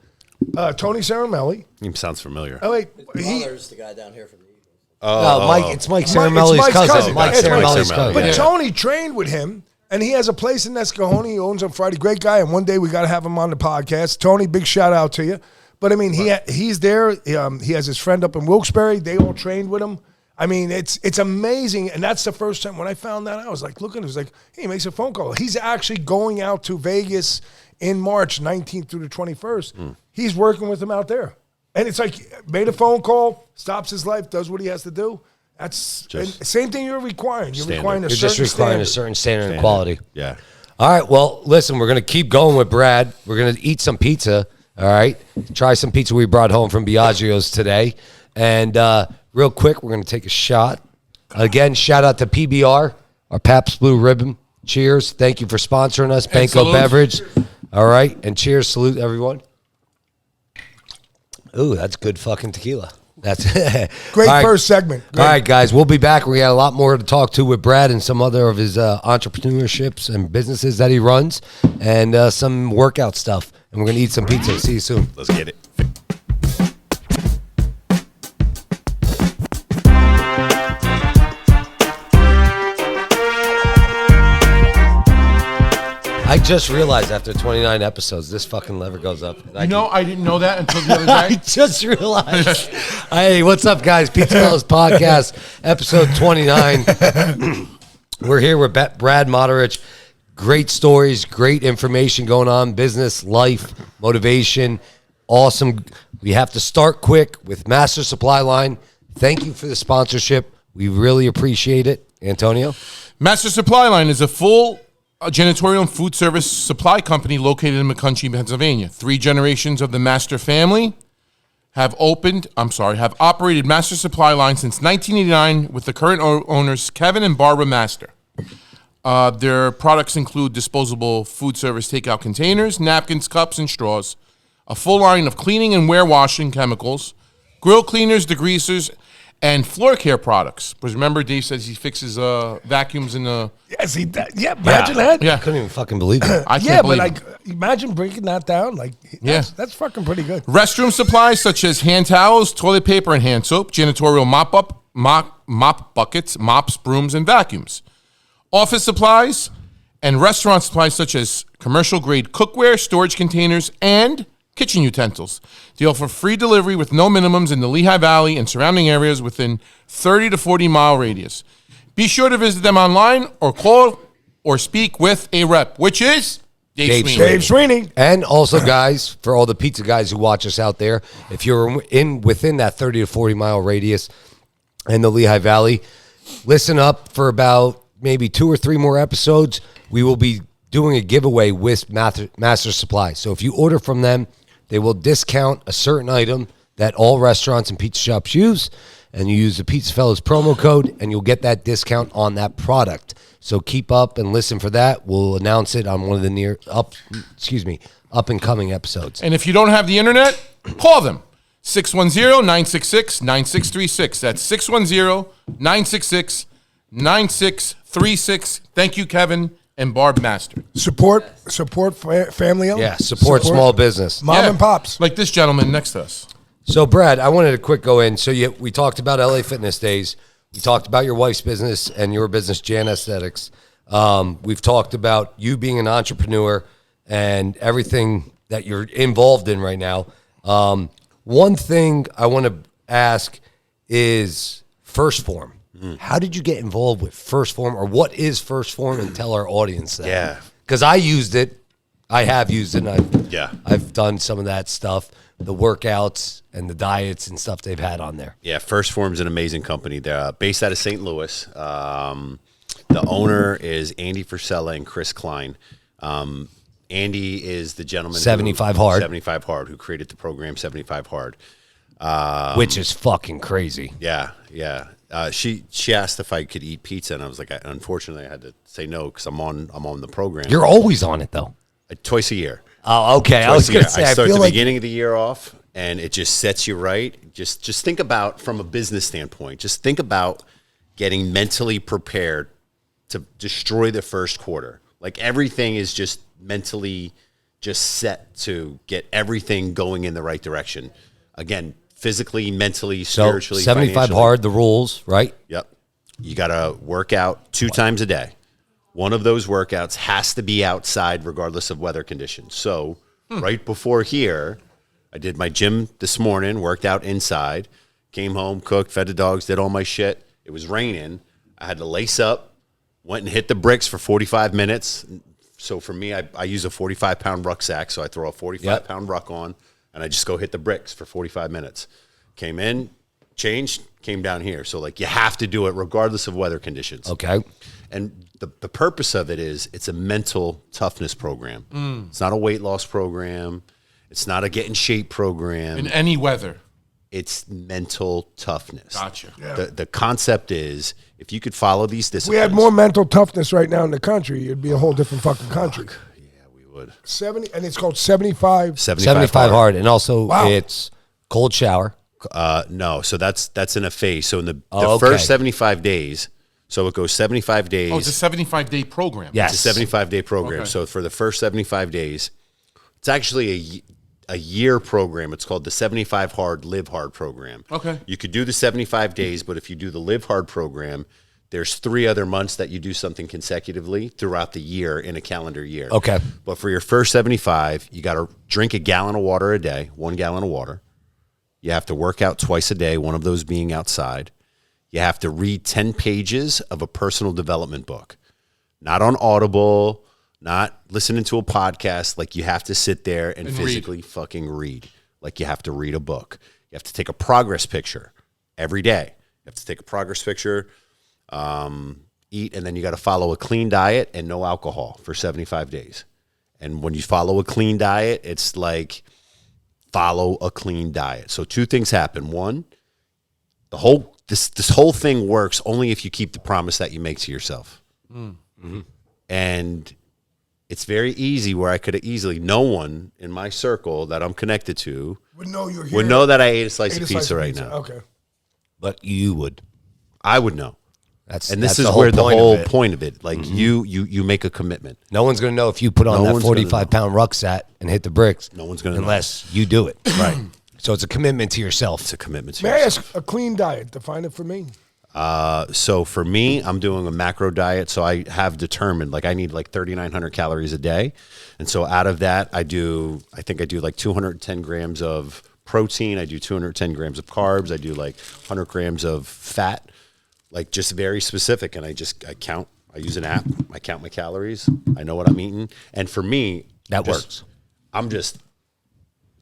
Tony Ceramelli. Name sounds familiar. Oh, wait. Father's the guy down here from the Eagles. No, Mike. It's Mike It's Ceramelli's Mike's cousin. Mike It's Mike Ceramelli's Ceramelli. cousin. But Yeah. Tony trained with him, and he has a place in Nescahoney. He owns on Friday. Great guy, and one day we got to have him on the podcast. Tony, big shout out to you. But I mean, he's there. He has his friend up in Wilkes-Barre. They all trained with him. I mean, it's amazing, and that's the first time when I found that out. I was like, looking, it was like, hey, he makes a phone call. He's actually going out to Vegas in March 19th through the 21st. He's working with him out there, and it's like made a phone call, stops his life, does what he has to do. That's and same thing you're requiring. You're Standard. requiring a You're just certain requiring a standard. certain standard of quality. Yeah. All right. Well, listen, we're going to keep going with Brad. We're going to eat some pizza. All right. Try some pizza we brought home from Biagio's today. And real quick, we're going to take a shot. Again, shout out to PBR, our Pabst Blue Ribbon. Cheers. Thank you for sponsoring us. Banco salute. Beverage. All right. And cheers. Salute, everyone. Ooh, that's good fucking tequila. That's Great All right. first segment. Great. All right, guys, we'll be back. We got a lot more to talk to with Brad and some other of his entrepreneurships and businesses that he runs, and some workout stuff. And we're going to eat some pizza. See you soon. Let's get it. I just realized after 29 episodes, this fucking lever goes up. You know, I didn't know that until the other I day. just realized. Hey, what's up, guys? PizzaFellas Podcast, episode 29. We're here with Brad Modrich. Great stories, great information going on, business, life, motivation. Awesome. We have to start quick with Master Supply Line. Thank you for the sponsorship. We really appreciate it. Antonio? Master Supply Line is a full janitorial and food service supply company located in McCunchy, Pennsylvania. 3 generations of the Master family have operated Master Supply Line since 1989 with the current owners, Kevin and Barbara Master. Their products include disposable food service takeout containers, napkins, cups, and straws, a full line of cleaning and wear washing chemicals, grill cleaners, degreasers, and floor care products. Because remember, Dave says he fixes vacuums in the... Yes, he does. Yeah, imagine that. Yeah, I couldn't even fucking believe it. I can't Yeah, but believe like, it. imagine breaking that down. Like, that's fucking pretty good. Restroom supplies such as hand towels, toilet paper, and hand soap, janitorial mop buckets, mops, brooms, and vacuums. Office supplies and restaurant supplies such as commercial-grade cookware, storage containers, and kitchen utensils. They offer free delivery with no minimums in the Lehigh Valley and surrounding areas within 30 to 40-mile radius. Be sure to visit them online or call or speak with a rep, which is Dave Sweeney. Dave Sweeney. And also, guys, for all the pizza guys who watch us out there, if you're within that 30 to 40 mile radius in the Lehigh Valley, listen up for about maybe 2 or 3 more episodes. We will be doing a giveaway with Master Supply. So if you order from them, they will discount a certain item that all restaurants and pizza shops use, and you use the PizzaFellas promo code, and you'll get that discount on that product. So keep up and listen for that. We'll announce it on one of the up and coming episodes. And if you don't have the internet, call them. 610-966-9636. That's 610-966-9636. Thank you, Kevin and Barb Master. Support family owned. Yeah, support small business. Mom Yeah, and pops. like this gentleman next to us. So, Brad, I wanted to quick go in. So, we talked about LA Fitness Days. We talked about your wife's business and your business, Jan Aesthetics. We've talked about you being an entrepreneur and everything that you're involved in right now. One thing I want to ask is First Form. How did you get involved with First Form, or what is First Form, and tell our audience that? Yeah. Because I used it. I have used it, and Yeah. I've done some of that stuff, the workouts and the diets and stuff they've had on there. Yeah, First Form's an amazing company. They're based out of St. Louis. The owner is Andy Frisella and Chris Klein. Andy is the gentleman 75 Hard. 75 Hard, who created the program 75 Hard. Which is fucking crazy. Yeah, yeah. She asked if I could eat pizza, and I was like, unfortunately, I had to say no because I'm on the program. You're always on it though. Twice a year. Oh, okay. I was Twice a going year. to say, I I start feel the like beginning of the year off, and it just sets you right. Just think about from a business standpoint. Just think about getting mentally prepared to destroy the first quarter. Like everything is just mentally just set to get everything going in the right direction. Again, physically, mentally, spiritually, 75 financially. hard, the rules, right? Yep. You got to work out 2 times a day. One of those workouts has to be outside regardless of weather conditions. So right before here, I did my gym this morning, worked out inside, came home, cooked, fed the dogs, did all my shit. It was raining. I had to lace up, went and hit the bricks for 45 minutes. So for me, I use a 45-pound rucksack. So I throw a 45-pound ruck on, and I just go hit the bricks for 45 minutes. Came in, changed, came down here. So, like, you have to do it regardless of weather conditions. Okay. And the purpose of it is it's a mental toughness program. It's not a weight loss program. It's not a get in shape program. In any weather. It's mental toughness. Gotcha. Yeah. The concept is if you could follow these If disciplines. we had more mental toughness right now in the country, it'd be a whole different fucking country. Yeah, we would. 70, and it's called 75. 75 hard. And also Wow. it's cold shower. No, so that's in a phase. So in the okay. first 75 days, so it goes 75 days. Oh, it's a 75-day program. Yes. It's a 75-day program. Okay. So for the first 75 days, it's actually a year program. It's called the 75 Hard, Live Hard program. Okay. You could do the 75 days, but if you do the Live Hard program, there's 3 other months that you do something consecutively throughout the year in a calendar year. Okay. But for your first 75, you got to drink a gallon of water a day, 1 gallon of water. You have to work out twice a day, one of those being outside. You have to read 10 pages of a personal development book. Not on Audible, not listening to a podcast. Like, you have to sit there and physically fucking read. Like, you have to read a book. You have to take a progress picture every day. You have to take a progress picture, eat, and then you got to follow a clean diet and no alcohol for 75 days. And when you follow a clean diet, it's like follow a clean diet. So 2 things happen. One, this whole thing works only if you keep the promise that you make to yourself. Mm-hmm. And it's very easy where I could have easily, no one in my circle that I'm connected to Would know you're here. would know that I ate a slice of pizza right now. Okay. But you would. I would know. That's And this that's is the where the point whole of it. point of it, like you make a commitment. No one's going to know if you put on No that one's gonna know. 45-pound rucksack and hit the bricks. No one's gonna know. unless you do it. Right. So it's a commitment to yourself. It's a commitment to May I yourself. ask a clean diet? Define it for me. So for me, I'm doing a macro diet. So I have determined like I need like 3,900 calories a day. And so out of that, I think I do like 210 grams of protein. I do 210 grams of carbs. I do like 100 grams of fat, like just very specific. And I count, I use an app. I count my calories. I know what I'm eating. And for me, That works. I'm just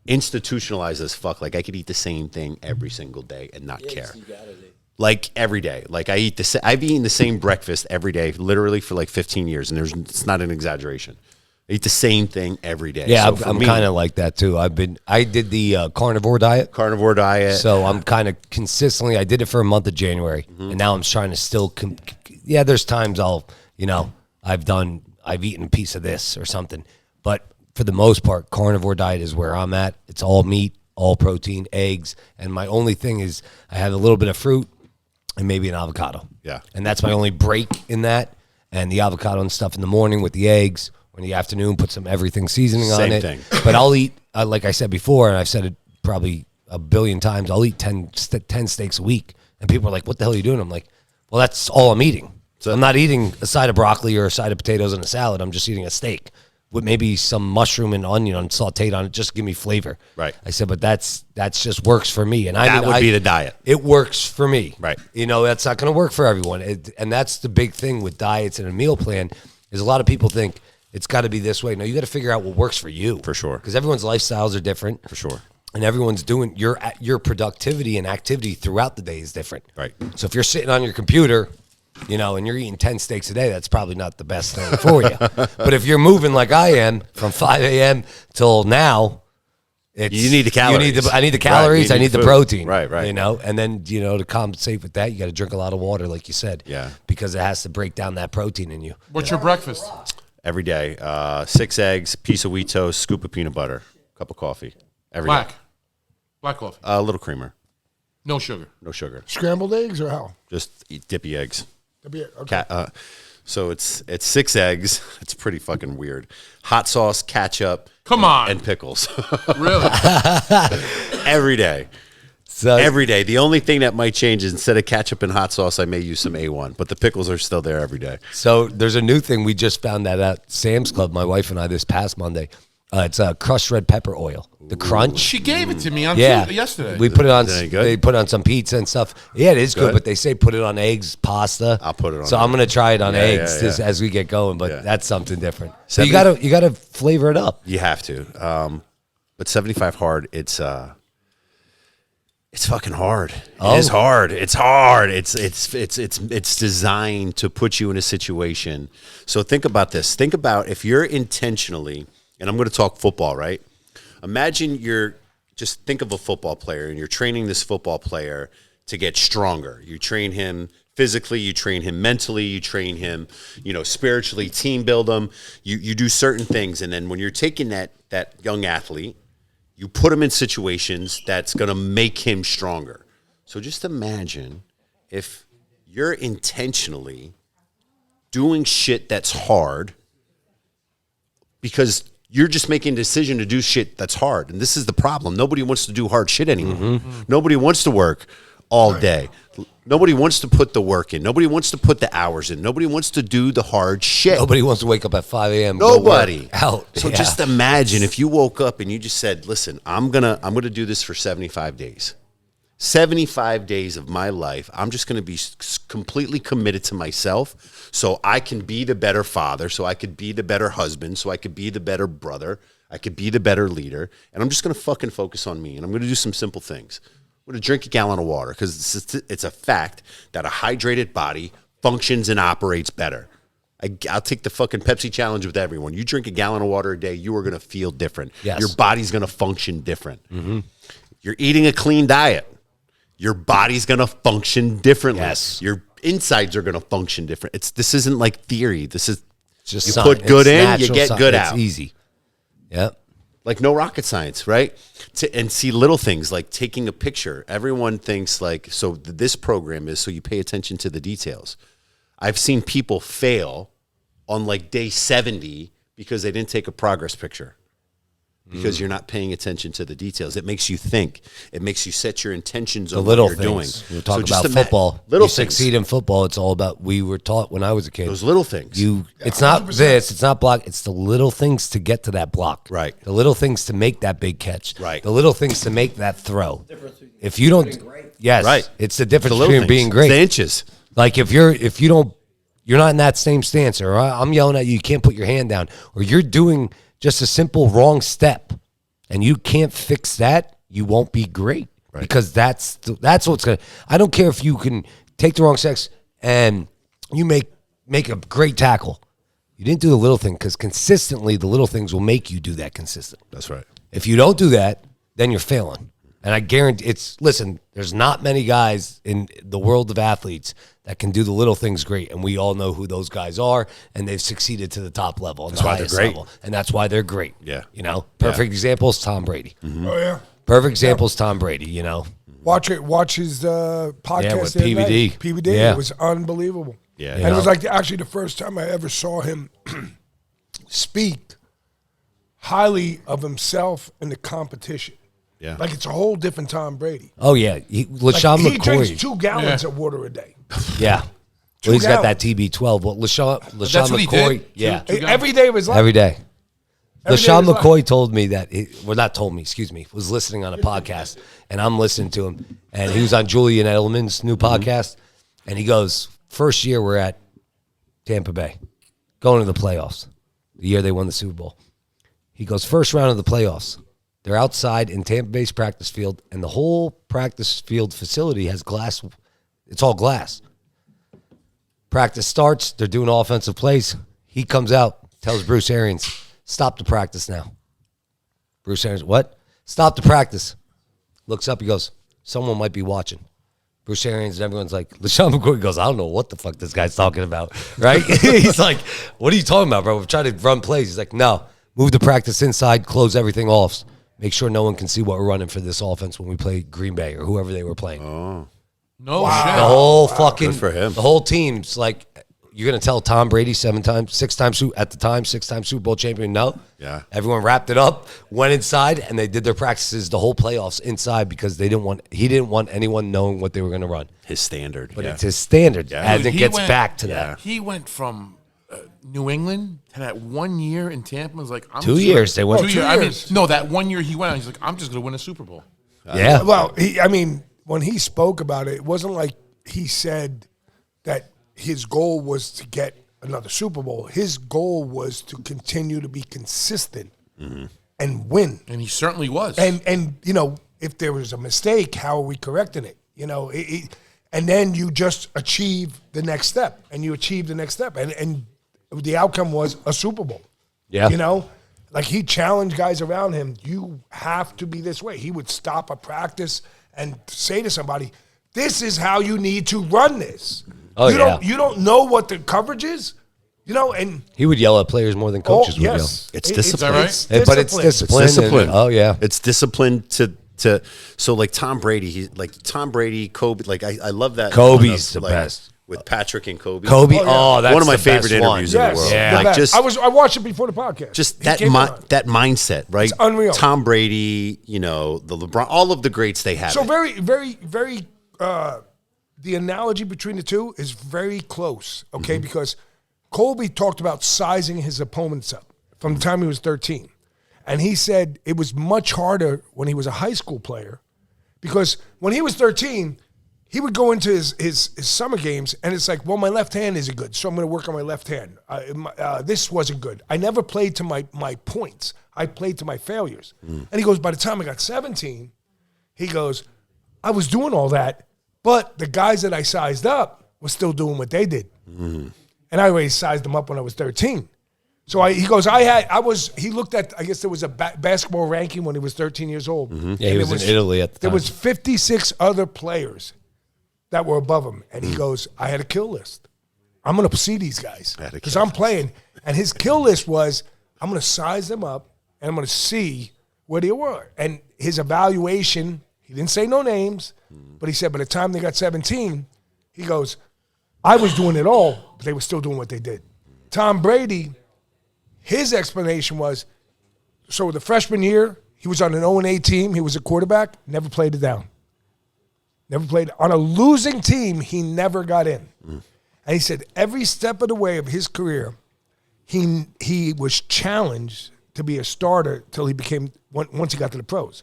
institutionalized as fuck. Like I could eat the same thing every single day and not care. You got it. Like every day. Like I've eaten the same breakfast every day, literally for like 15 years, and it's not an exaggeration. I eat the same thing every day. Yeah, So I'm for me, kind of like that too. I did the carnivore diet. carnivore diet. So I'm kind of consistently, I did it for a month of January, and now I'm trying to still, there's times I've eaten a piece of this or something, but for the most part, carnivore diet is where I'm at. It's all meat, all protein, eggs, and my only thing is I have a little bit of fruit and maybe an avocado. Yeah. And that's my only break in that, and the avocado and stuff in the morning with the eggs. In the afternoon, put some everything seasoning on Same it. thing. But I'll eat, like I said before, and I've said it probably a billion times, I'll eat 10 steaks a week. And people are like, what the hell are you doing? I'm like, well, that's all I'm eating. So I'm not eating a side of broccoli or a side of potatoes and a salad. I'm just eating a steak with maybe some mushroom and onion and sauteed on it. Just give me flavor. Right. I said, but that's just works for me. And that would be the diet. It works for me. Right. That's not going to work for everyone. And that's the big thing with diets and a meal plan is a lot of people think, it's got to be this way. No, you got to figure out what works for you. For sure. Because everyone's lifestyles are different. For sure. And everyone's doing your productivity and activity throughout the day is different. Right. So if you're sitting on your computer, and you're eating 10 steaks a day, that's probably not the best thing for you. But if you're moving like I am from 5 a.m. till now, You need the calories. I need the Right, calories. you I need need the food. protein. Right, right. You know, and then to compensate with that, you got to drink a lot of water, like you said. Yeah. Because it has to break down that protein in you. What's your breakfast? Every day, 6 eggs, piece of wheat toast, scoop of peanut butter, cup of coffee. Every day. Black coffee. A little creamer, No sugar. no sugar. Scrambled eggs or how? Just eat dippy eggs. Okay. So it's 6 eggs. It's pretty fucking weird. Hot sauce, ketchup. Come on. And pickles. Really? Every day. So Every day. The only thing that might change is instead of ketchup and hot sauce, I may use some A1, but the pickles are still there every day. So there's a new thing we just found that at Sam's Club, my wife and I, this past Monday. It's crushed red pepper oil. The crunch. She gave it to me on yesterday. We put it on. Is it any good? They put it on some pizza and stuff. Yeah, it is good, Good? but they say put it on eggs, pasta. I'll put it on So there. I'm gonna try it on Yeah, eggs yeah, just yeah. as we get going. But Yeah. that's something different. So 70 you gotta flavor it up. You have to. But 75 hard, it's fucking hard. It is hard. It's hard. It's designed to put you in a situation. So think about this. Think about if you're intentionally, and I'm going to talk football, right? Imagine just think of a football player and you're training this football player to get stronger. You train him physically, you train him mentally, you train him, spiritually, team build him. You do certain things. And then when you're taking that young athlete, you put him in situations that's going to make him stronger. So just imagine if you're intentionally doing shit that's hard because you're just making a decision to do shit that's hard. And this is the problem. Nobody wants to do hard shit anymore. Mm-hmm. Nobody wants to work all day. Nobody wants to put the work in. Nobody wants to put the hours in. Nobody wants to do the hard shit. Nobody wants to wake up at 5 a.m. Nobody. Out. So Yeah. just imagine if you woke up and you just said, "Listen, I'm gonna do this for 75 days. 75 days of my life, I'm just gonna be completely committed to myself, so I can be the better father, so I could be the better husband, so I could be the better brother, I could be the better leader, and I'm just gonna fucking focus on me, and I'm gonna do some simple things. I'm going to drink a gallon of water because it's a fact that a hydrated body functions and operates better. I'll take the fucking Pepsi challenge with everyone. You drink a gallon of water a day, you are going to feel different. Yes. Your body's going to function different. You're eating a clean diet. Your body's going to function differently. Yes. Your insides are going to function different. This isn't like theory. This is Just you something. put good It's in, you natural get something. good It's out. easy. Yep. Like no rocket science, right? And see little things like taking a picture. Everyone thinks this program is so you pay attention to the details. I've seen people fail on like day 70 because they didn't take a progress picture. Because you're not paying attention to the details. It makes you think. It makes you set your intentions The on little what you're things. doing. We're talking just about football. Little you things. succeed in football. It's all about. We were taught when I was a kid. Those little things. It's not this. It's not block. It's the little things to get to that block. Right. The little things to make that big catch. Right. The little things to make that throw. If you don't, yes, Right. It's the difference The little between things. being great. It's the inches. Like if you don't, you're not in that same stance, or I'm yelling at you, you can't put your hand down, or you're doing just a simple wrong step, and you can't fix that, you won't be great. Right. Because that's what's gonna. I don't care if you can take the wrong steps and you make a great tackle. You didn't do the little thing because consistently the little things will make you do that consistent. That's right. If you don't do that, then you're failing. And I guarantee listen, there's not many guys in the world of athletes that can do the little things great. And we all know who those guys are, and they've succeeded to the top level. That's why they're great. Level, and that's why they're great. Yeah. Perfect example is Tom Brady. Oh yeah. Perfect example is Tom Brady, Watch his podcast. Yeah, with the other PVD. night. PVD. Yeah. It was unbelievable. Yeah. And it was like actually the first time I ever saw him speak highly of himself in the competition. Yeah. Like it's a whole different Tom Brady. Oh, yeah. LaShawn He drinks McCoy. 2 gallons of water a day. Yeah. Well, he's got that TB12. Well, LaShawn that's what he McCoy. did? Yeah. Every day of his life. Every day. Every day LaShawn of his McCoy told me that, not told me, excuse me, was listening on a podcast, and I'm listening to him, and he was on Julian Edelman's new podcast, and he goes, first year we're at Tampa Bay, going to the playoffs, the year they won the Super Bowl. He goes, first round of the playoffs, they're outside in Tampa Bay's practice field, and the whole practice field facility has glass. It's all glass. Practice starts. They're doing offensive plays. He comes out, tells Bruce Arians, stop the practice now. Bruce Arians, what? Stop the practice. Looks up, he goes, someone might be watching. Bruce Arians and everyone's like, LeSean McCoy goes, I don't know what the fuck this guy's talking about, right? He's like, what are you talking about, bro? We're trying to run plays. He's like, no, move the practice inside, close everything off. Make sure no one can see what we're running for this offense when we play Green Bay or whoever they were playing. No shit. The whole fucking, Good for him. the whole team's like, you're going to tell Tom Brady 6-time Super Bowl champion, no? Yeah. Everyone wrapped it up, went inside, and they did their practices the whole playoffs inside because he didn't want anyone knowing what they were going to run. His standard. But yeah. it's his standard as Dude, it he gets went- back to that. He went from New England to that 1 year in Tampa. Was like, I'm 2 just years, gonna- they went- 2 2 years. I mean, years. no, that 1 year he went out, he's like, I'm just going to win a Super Bowl. Yeah. Well, when he spoke about it, it wasn't like he said that his goal was to get another Super Bowl. His goal was to continue to be consistent and win. And he certainly was. And you know, if there was a mistake, how are we correcting it? You know, and then you just achieve the next step, and you achieve the next step, and the outcome was a Super Bowl. Yeah. You know, like he challenged guys around him. You have to be this way. He would stop a practice and say to somebody, "This is how you need to run this." Oh, You don't know what the coverage is, you know, and He would yell at players more than coaches would yell. yes, It's discipline. Is that Hey, but it's discipline. It's discipline. Oh, yeah. It's discipline to so like Tom Brady, Kobe. Like I love that. Kobe's one of, the like, best. with Patrick and Kobe. Kobe, Oh, yeah. that's one of my the favorite best one. interviews in the Yes, world. Yeah. the Like best. I watched it before the podcast. just He that came on. that mindset, right? It's unreal. Tom Brady, you know, the LeBron, all of the greats they have. So it. very, very, very. The analogy between the two is very close. Okay, because Kobe talked about sizing his opponents up from the time he was 13, and he said it was much harder when he was a high school player, because when he was 13, he would go into his summer games, and it's like, well, my left hand isn't good, so I'm going to work on my left hand. This wasn't good. I never played to my points. I played to my failures. And he goes, by the time I got 17, he goes, I was doing all that, but the guys that I sized up were still doing what they did. And I already sized them up when I was 13. So he goes, he looked at, I guess there was a basketball ranking when he was 13 years old. Yeah, he And was in Italy at the time. There was 56 other players that were above him. And he goes, I had a kill list. I'm going to see these guys had a because kill I'm playing. And his kill list was, I'm going to size them up and I'm going to see where they were. And his evaluation, he didn't say no names, but he said by the time they got 17, he goes, I was doing it all, but they were still doing what they did. Tom Brady, his explanation was, so the freshman year, he was on an 0-8 team. He was a quarterback, never played it down. Never played. On a losing team, he never got in. And he said every step of the way of his career, he was challenged to be a starter till he became, once he got to the pros.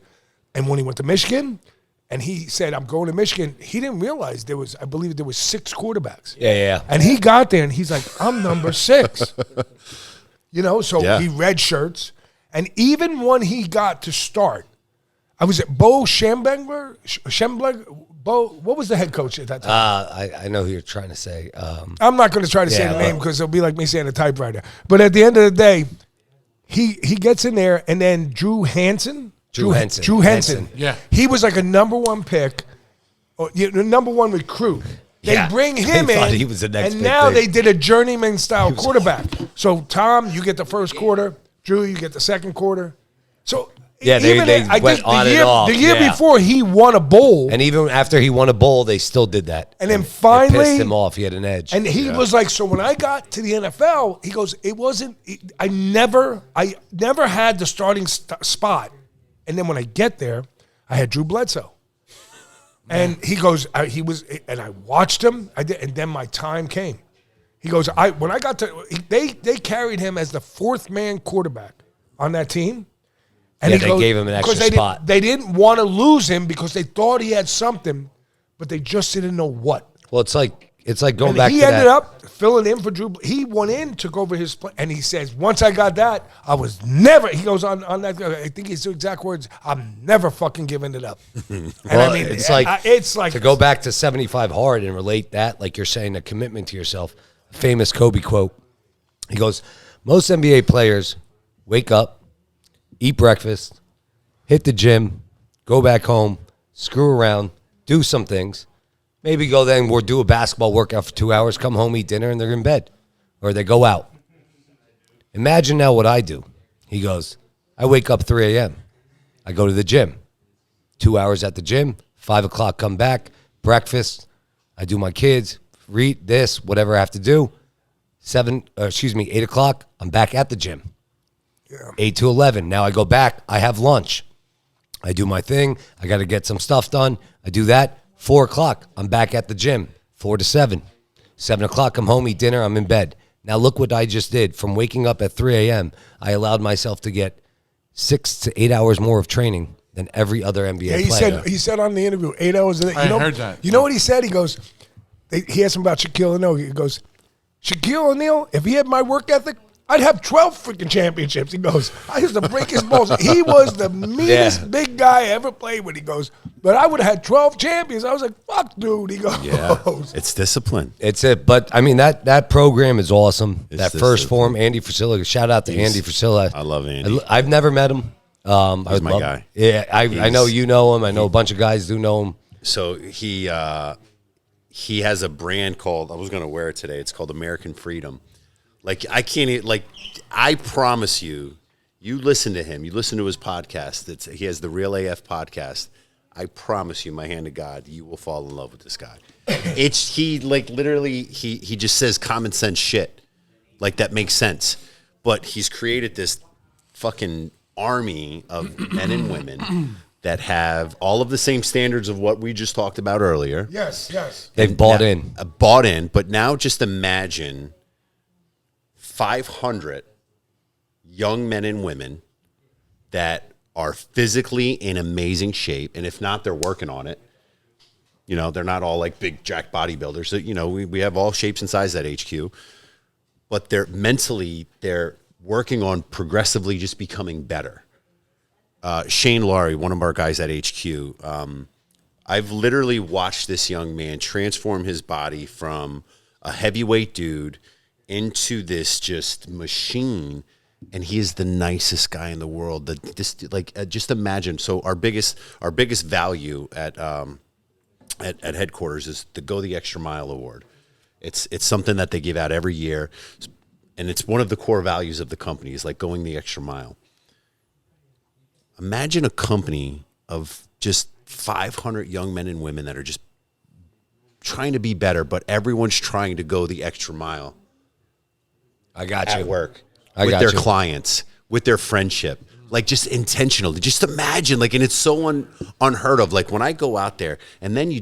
And when he went to Michigan, and he said, I'm going to Michigan, he didn't realize I believe there was 6 quarterbacks. Yeah. And he got there, and he's like, I'm number 6. You know, so Yeah. he red shirts. And even when he got to start, I was at Bo Schembler. Bo, what was the head coach at that time? I know who you're trying to say. I'm not going to try to say Yeah, the name well- because it'll be like me saying a typewriter. But at the end of the day, he gets in there, and then Drew Henson. Drew Henson. Drew Henson. Yeah. He was like a number 1 pick, or the number 1 recruit. They Yeah. bring him They thought in, he was the next and big now thing. they did a journeyman style quarterback. So Tom, you get the first quarter. Drew, you get the second quarter. So Yeah, they I went think on and off, the year yeah. before he won a bowl, And even after he won a bowl, they still did that. And then It finally- pissed him off. He had an edge. and he was like, so when I got to the NFL, he goes, it wasn't. I never had the starting spot, and then when I get there, I had Drew Bledsoe. And he goes, and I watched him. I did, and then my time came. He goes, when I got to, they carried him as the 4th man quarterback on that team. And Yeah, he they goes, gave him an extra because spot. They didn't want to lose him because they thought he had something, but they just didn't know what. Well, it's like going And back he to ended that. up filling in for Drew. He went in, took over his play, and he says, once I got that, I was never, he goes on that, I think his exact words, I'm never fucking giving it up. And Well, it's like to to go back to 75 hard and relate that, like you're saying, a commitment to yourself. Famous Kobe quote. He goes, most NBA players wake up, eat breakfast, hit the gym, go back home, screw around, do some things, maybe go then or do a basketball workout for 2 hours, come home, eat dinner, and they're in bed. Or they go out. Imagine now what I do. He goes, I wake up 3 a.m. I go to the gym. 2 hours at the gym, 5 o'clock come back, breakfast, I do my kids, read this, whatever I have to do. 8 o'clock, I'm back at the gym. Yeah. 8 to 11, now I go back, I have lunch. I do my thing, I got to get some stuff done. I do that. 4 o'clock, I'm back at the gym, 4 to 7. 7 o'clock, I'm home, eat dinner, I'm in bed. Now look what I just did. From waking up at 3 a.m., I allowed myself to get 6 to 8 hours more of training than every other NBA Yeah, player. he said on the interview, 8 hours a day. I heard that. You know what he said? He goes, he asked him about Shaquille O'Neal. He goes, Shaquille O'Neal, if he had my work ethic, I'd have 12 freaking championships. He goes, I used to break his balls. He was the meanest big guy I ever played with. He goes, but I would have had 12 champions. I was like, fuck, dude. He goes, It's discipline. It's it. But, I mean, that program is awesome. It's that this first discipline. form, Andy Frisilla. Shout out to Andy Frisilla. I love Andy. I've never met him. He's my guy. Yeah, I know you know him. I know a bunch of guys do know him. So he has a brand called, I was going to wear it today. It's called American Freedom. Like, I promise you, you listen to him, you listen to his podcast. He has the Real AF podcast. I promise you, my hand to God, you will fall in love with this guy. Literally, he just says common sense shit. Like, that makes sense. But he's created this fucking army of men and women that have all of the same standards of what we just talked about earlier. yes, yes. They've bought in. Bought in, but now just imagine 500 young men and women that are physically in amazing shape, and if not, they're working on it. You know, they're not all like big jack bodybuilders. So, you know, we have all shapes and sizes at HQ, but they're working on progressively just becoming better. Shane Laurie, one of our guys at HQ, I've literally watched this young man transform his body from a heavyweight dude into this just machine, and he is the nicest guy in the world. Just imagine. So our biggest value at headquarters is the Go the Extra Mile Award. It's something that they give out every year, and it's one of the core values of the company is like going the extra mile. Imagine a company of just 500 young men and women that are just trying to be better, but everyone's trying to go the extra mile. I got At you. work, I with got their you. clients, with their friendship, like just intentionally. Just imagine, like, and it's so unheard of. Like when I go out there, and then you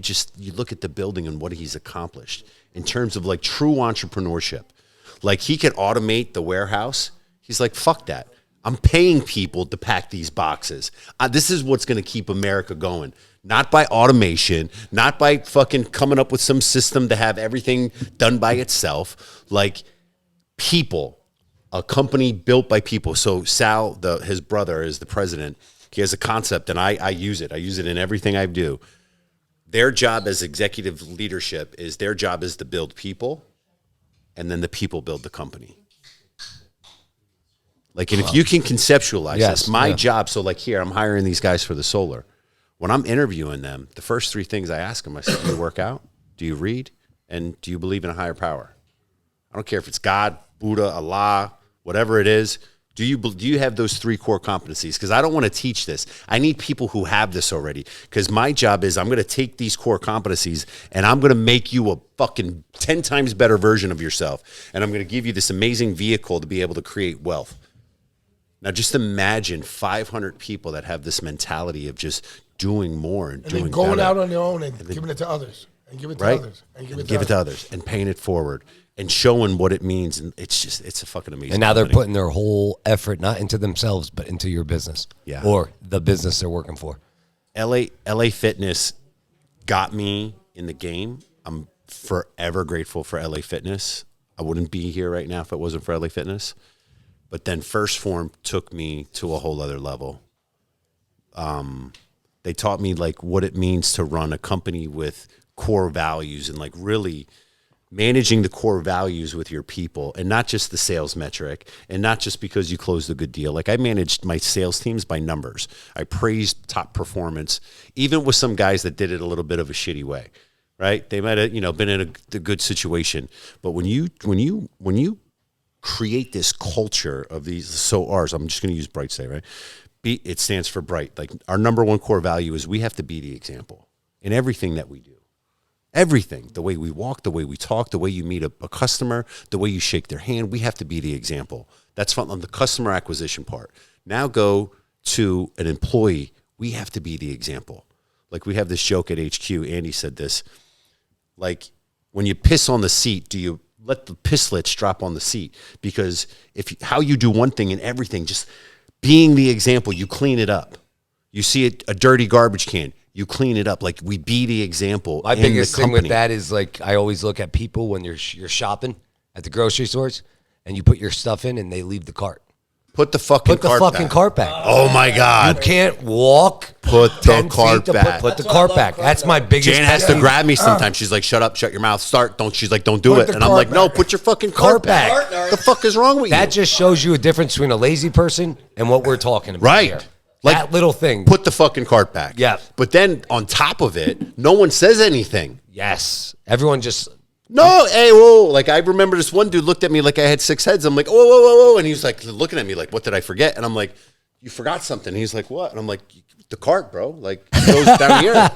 look at the building and what he's accomplished in terms of like true entrepreneurship. Like he could automate the warehouse. He's like, fuck that. I'm paying people to pack these boxes. This is what's going to keep America going. Not by automation, not by fucking coming up with some system to have everything done by itself. Like people, a company built by people. So Sal, his brother, is the president. He has a concept, and I use it. I use it in everything I do. Their job as executive leadership is their job is to build people, and then the people build the company. Like, and if you can conceptualize this, my job, so like here, I'm hiring these guys for the solar. When I'm interviewing them, the first three things I ask them, I say, do you work out? Do you read? And do you believe in a higher power? I don't care if it's God, Buddha, Allah, whatever it is. Do you have those three core competencies? Because I don't want to teach this. I need people who have this already. Because my job is I'm going to take these core competencies and I'm going to make you a fucking 10 times better version of yourself. And I'm going to give you this amazing vehicle to be able to create wealth. Now, just imagine 500 people that have this mentality of just doing more and doing then going better. out on their own and giving it to others. And give it to others. And give it to others. And paying it forward. And showing what it means. And it's a fucking amazing And now they're company. putting their whole effort not into themselves, but into your business. Yeah. Or the business they're working for. LA Fitness got me in the game. I'm forever grateful for LA Fitness. I wouldn't be here right now if it wasn't for LA Fitness. But then First Form took me to a whole other level. They taught me like what it means to run a company with core values and like really managing the core values with your people, and not just the sales metric, and not just because you closed a good deal. Like, I managed my sales teams by numbers. I praised top performance, even with some guys that did it a little bit of a shitty way, right? They might have, been in a good situation, but when you create this culture of these, so ours, I'm just going to use Bright today, right? It stands for Bright. Like, our number one core value is we have to be the example in everything that we do. Everything, the way we walk, the way we talk, the way you meet a customer, the way you shake their hand, we have to be the example. That's on the customer acquisition part. Now go to an employee. We have to be the example. Like, we have this joke at HQ. Andy said this. Like, when you piss on the seat, do you let the pisslets drop on the seat? Because how you do one thing in everything, just being the example, you clean it up. You see a dirty garbage can, you clean it up. Like, we be the example. My biggest thing with that is, like, I always look at people when you're shopping at the grocery stores and you put your stuff in and they leave the cart. Put the fucking cart back. Oh my God. You can't walk. Put the cart back. Put the cart back. That's my biggest Jan has to grab me sometimes. She's like, shut up, shut your mouth, start. She's like, don't do it. And I'm like, no, put your fucking cart back. The fuck is wrong with you? That just shows you a difference between a lazy person and what we're talking about right. here. Like, that little thing. Put the fucking cart back. Yeah. But then on top of it, no one says anything. Yes. Everyone just... No, hey, whoa. Like, I remember this one dude looked at me like I had 6 heads. I'm like, whoa, whoa, whoa, whoa. And he was like looking at me like, what did I forget? And I'm like, you forgot something. And he's like, what? And I'm like, the cart, bro. Like, it goes down here.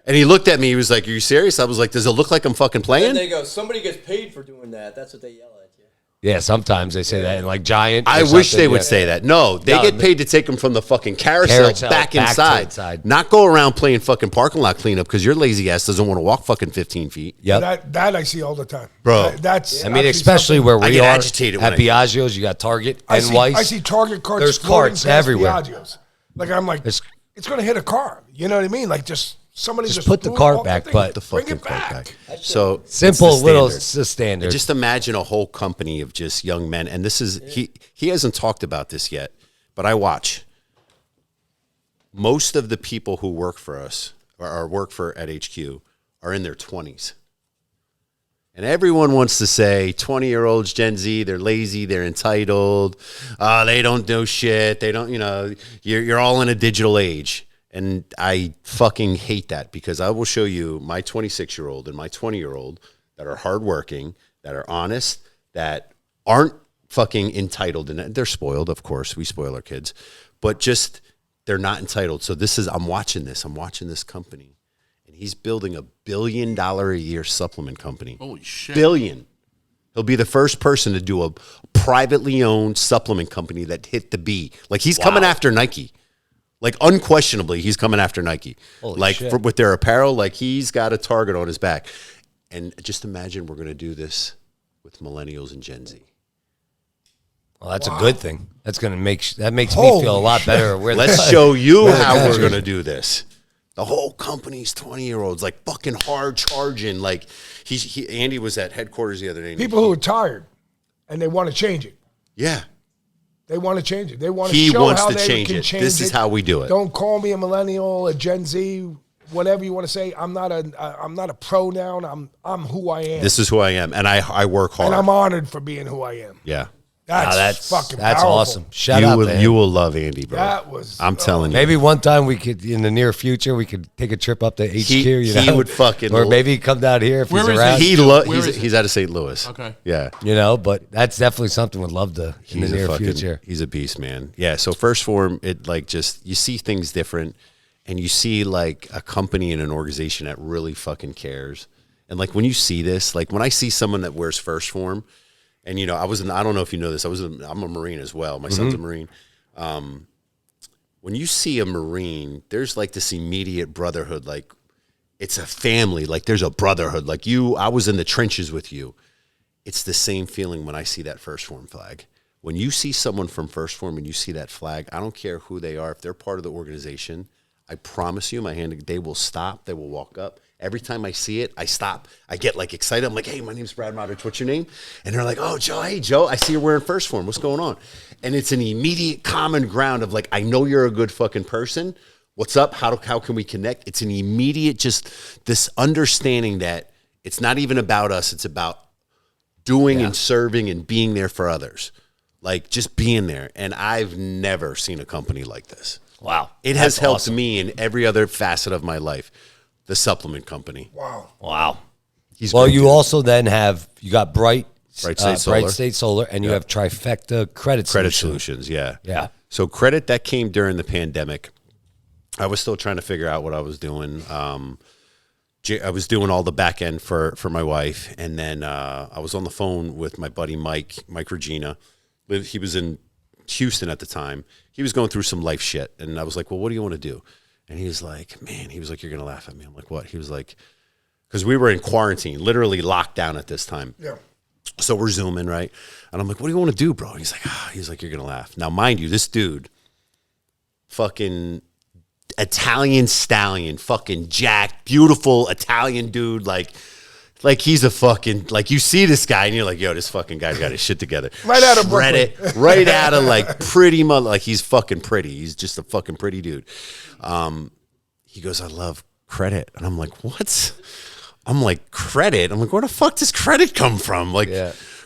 And he looked at me. He was like, are you serious? I was like, does it look like I'm fucking playing? And they go, somebody gets paid for doing that. That's what they yell at you. Yeah, sometimes they say that in like Giant. I wish they would say that. No, they get paid to take them from the fucking carousel back inside. Not go around playing fucking parking lot cleanup because your lazy ass doesn't want to walk fucking 15 feet. Yep. That I see all the time. Bro. That's. I mean, especially where we are agitated at Biagio's, you got Target and Weiss. I see Target carts. There's carts everywhere. Biagio's. Like, I'm like, it's going to hit a car. You know what I mean? Like, somebody just put the cart back, but the fucking cart back. So simple little standard. Just imagine a whole company of just young men, and this is he hasn't talked about this yet, but I watch. Most of the people who work for us or work for at HQ are in their 20s. And everyone wants to say 20-year-olds, Gen Z, they're lazy, they're entitled, they don't do shit, they don't, you're all in a digital age. And I fucking hate that because I will show you my 26-year-old and my 20-year-old that are hardworking, that are honest, that aren't fucking entitled. And they're spoiled, of course. We spoil our kids. But just, they're not entitled. So I'm watching this company. And he's building $1 billion a year supplement company. Holy shit. Billion. He'll be the first person to do a privately owned supplement company that hit the B. Like, he's coming after Nike. Like, unquestionably, he's coming after Nike. Holy shit. With their apparel, like, he's got a target on his back. And just imagine we're going to do this with millennials and Gen Z. Well, that's a good thing. That's going to makes me feel a lot better. Let's show you how we're going to do this. The whole company's 20-year-olds, like, fucking hard charging. Like, Andy was at headquarters the other day. People who are tired and they want to change it. Yeah. They want to change it. They want to He show wants how to they change can it. change This is how we do it. Don't call me a millennial, a Gen Z, whatever you want to say. I'm not a pronoun. I'm who I am. This is who I am, and I work hard. And I'm honored for being who I am. Yeah. That's fucking that's powerful. awesome. Shout out to him. You will love Andy, bro. That was. I'm telling you. Maybe one time we could, in the near future, we could take a trip up to HQ. He would fucking, or maybe come down here if Where he's is around. He's out of St. Louis. Okay. Yeah. But that's definitely something we'd love to in the near future. He's a beast, man. Yeah. So First Form, it like just you see things different, and you see like a company and an organization that really fucking cares. And like when you see this, like when I see someone that wears First Form. And, I don't know if you know this. I'm a Marine as well. My son's a Marine. When you see a Marine, there's like this immediate brotherhood. Like it's a family. Like there's a brotherhood. Like I was in the trenches with you. It's the same feeling when I see that First Form flag. When you see someone from First Form and you see that flag, I don't care who they are. If they're part of the organization, I promise you, they will stop. They will walk up. Every time I see it, I stop. I get like excited. I'm like, hey, my name's Brad Modrich. What's your name? And they're like, oh, Joe. Hey, Joe. I see you're wearing First Form. What's going on? And it's an immediate common ground of like, I know you're a good fucking person. What's up? How can we connect? It's an immediate just this understanding that It's not even about us. It's about doing and serving and being there for others. Like just being there. And I've never seen a company like this. Wow. It has helped me in every other facet of my life. The supplement company. Wow. He's Well, great, you dude. also then have, you got Bright State Solar. and you have Trifecta Credit Solutions. Yeah. Yeah. So credit that came during the pandemic. I was still trying to figure out what I was doing. I was doing all the back end for my wife. And then I was on the phone with my buddy Mike Regina. He was in Houston at the time. He was going through some life shit. And I was like, well, what do you want to do? And he was like, you're going to laugh at me. I'm like, what? He was like, because we were in quarantine, literally locked down at this time. Yeah. So we're Zooming, right? And I'm like, what do you want to do, bro? He's like, you're going to laugh. Now, mind you, this dude, fucking Italian stallion, fucking jacked, beautiful Italian dude, like he's a fucking, like you see this guy and you're like, yo, this fucking guy's got his shit together. Right out of Shred Brooklyn. it, right out of like pretty much, like he's fucking pretty. He's just a fucking pretty dude. He goes, I love credit. And I'm like, what? I'm like, credit? I'm like, where the fuck does credit come from? Like,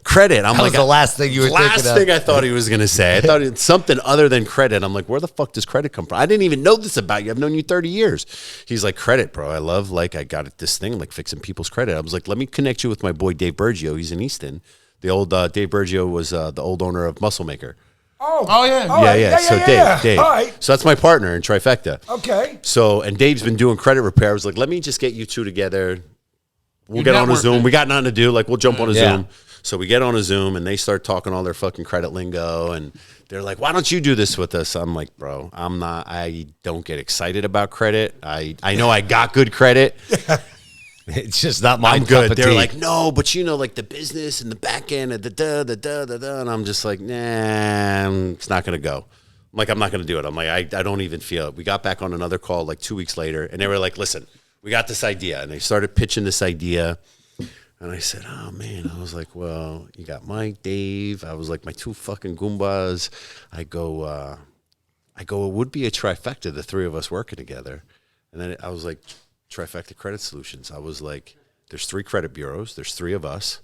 credit. I'm That like, was the last thing you were thinking last of. thing I thought he was going to say. I thought it's something other than credit. I'm like, where the fuck does credit come from? I didn't even know this about you. I've known you 30 years. He's like, credit, bro. I love, like, I got this thing, like fixing people's credit. I was like, let me connect you with my boy, Dave Bergio. He's in Easton. The old Dave Bergio was the old owner of Muscle Maker. Oh, yeah. All right. Yeah. So Dave. All right. So that's my partner in Trifecta. Okay. So, and Dave's been doing credit repair. I was like, let me just get you two together. We'll You get on a network Zoom. it. We got nothing to do. Like, we'll jump on a Yeah. Zoom. So we get on a Zoom, and they start talking all their fucking credit lingo, and they're like, why don't you do this with us? I'm like, bro, I don't get excited about credit. I know I got good credit. It's just not my I'm cup good. of They're tea. like, no, but you know, like the business and the back end and the and I'm just like, nah, it's not going to go. I'm like, I'm not going to do it. I'm like, I don't even feel it. We got back on another call like 2 weeks later, and they were like, listen, we got this idea. And they started pitching this idea. And I said, oh, man. I was like, well, you got Mike, Dave. I was like, my two fucking Goombas. I go, it would be a trifecta, the three of us working together. And then I was like, Trifecta Credit Solutions. I was like, there's 3 credit bureaus. There's 3 of us.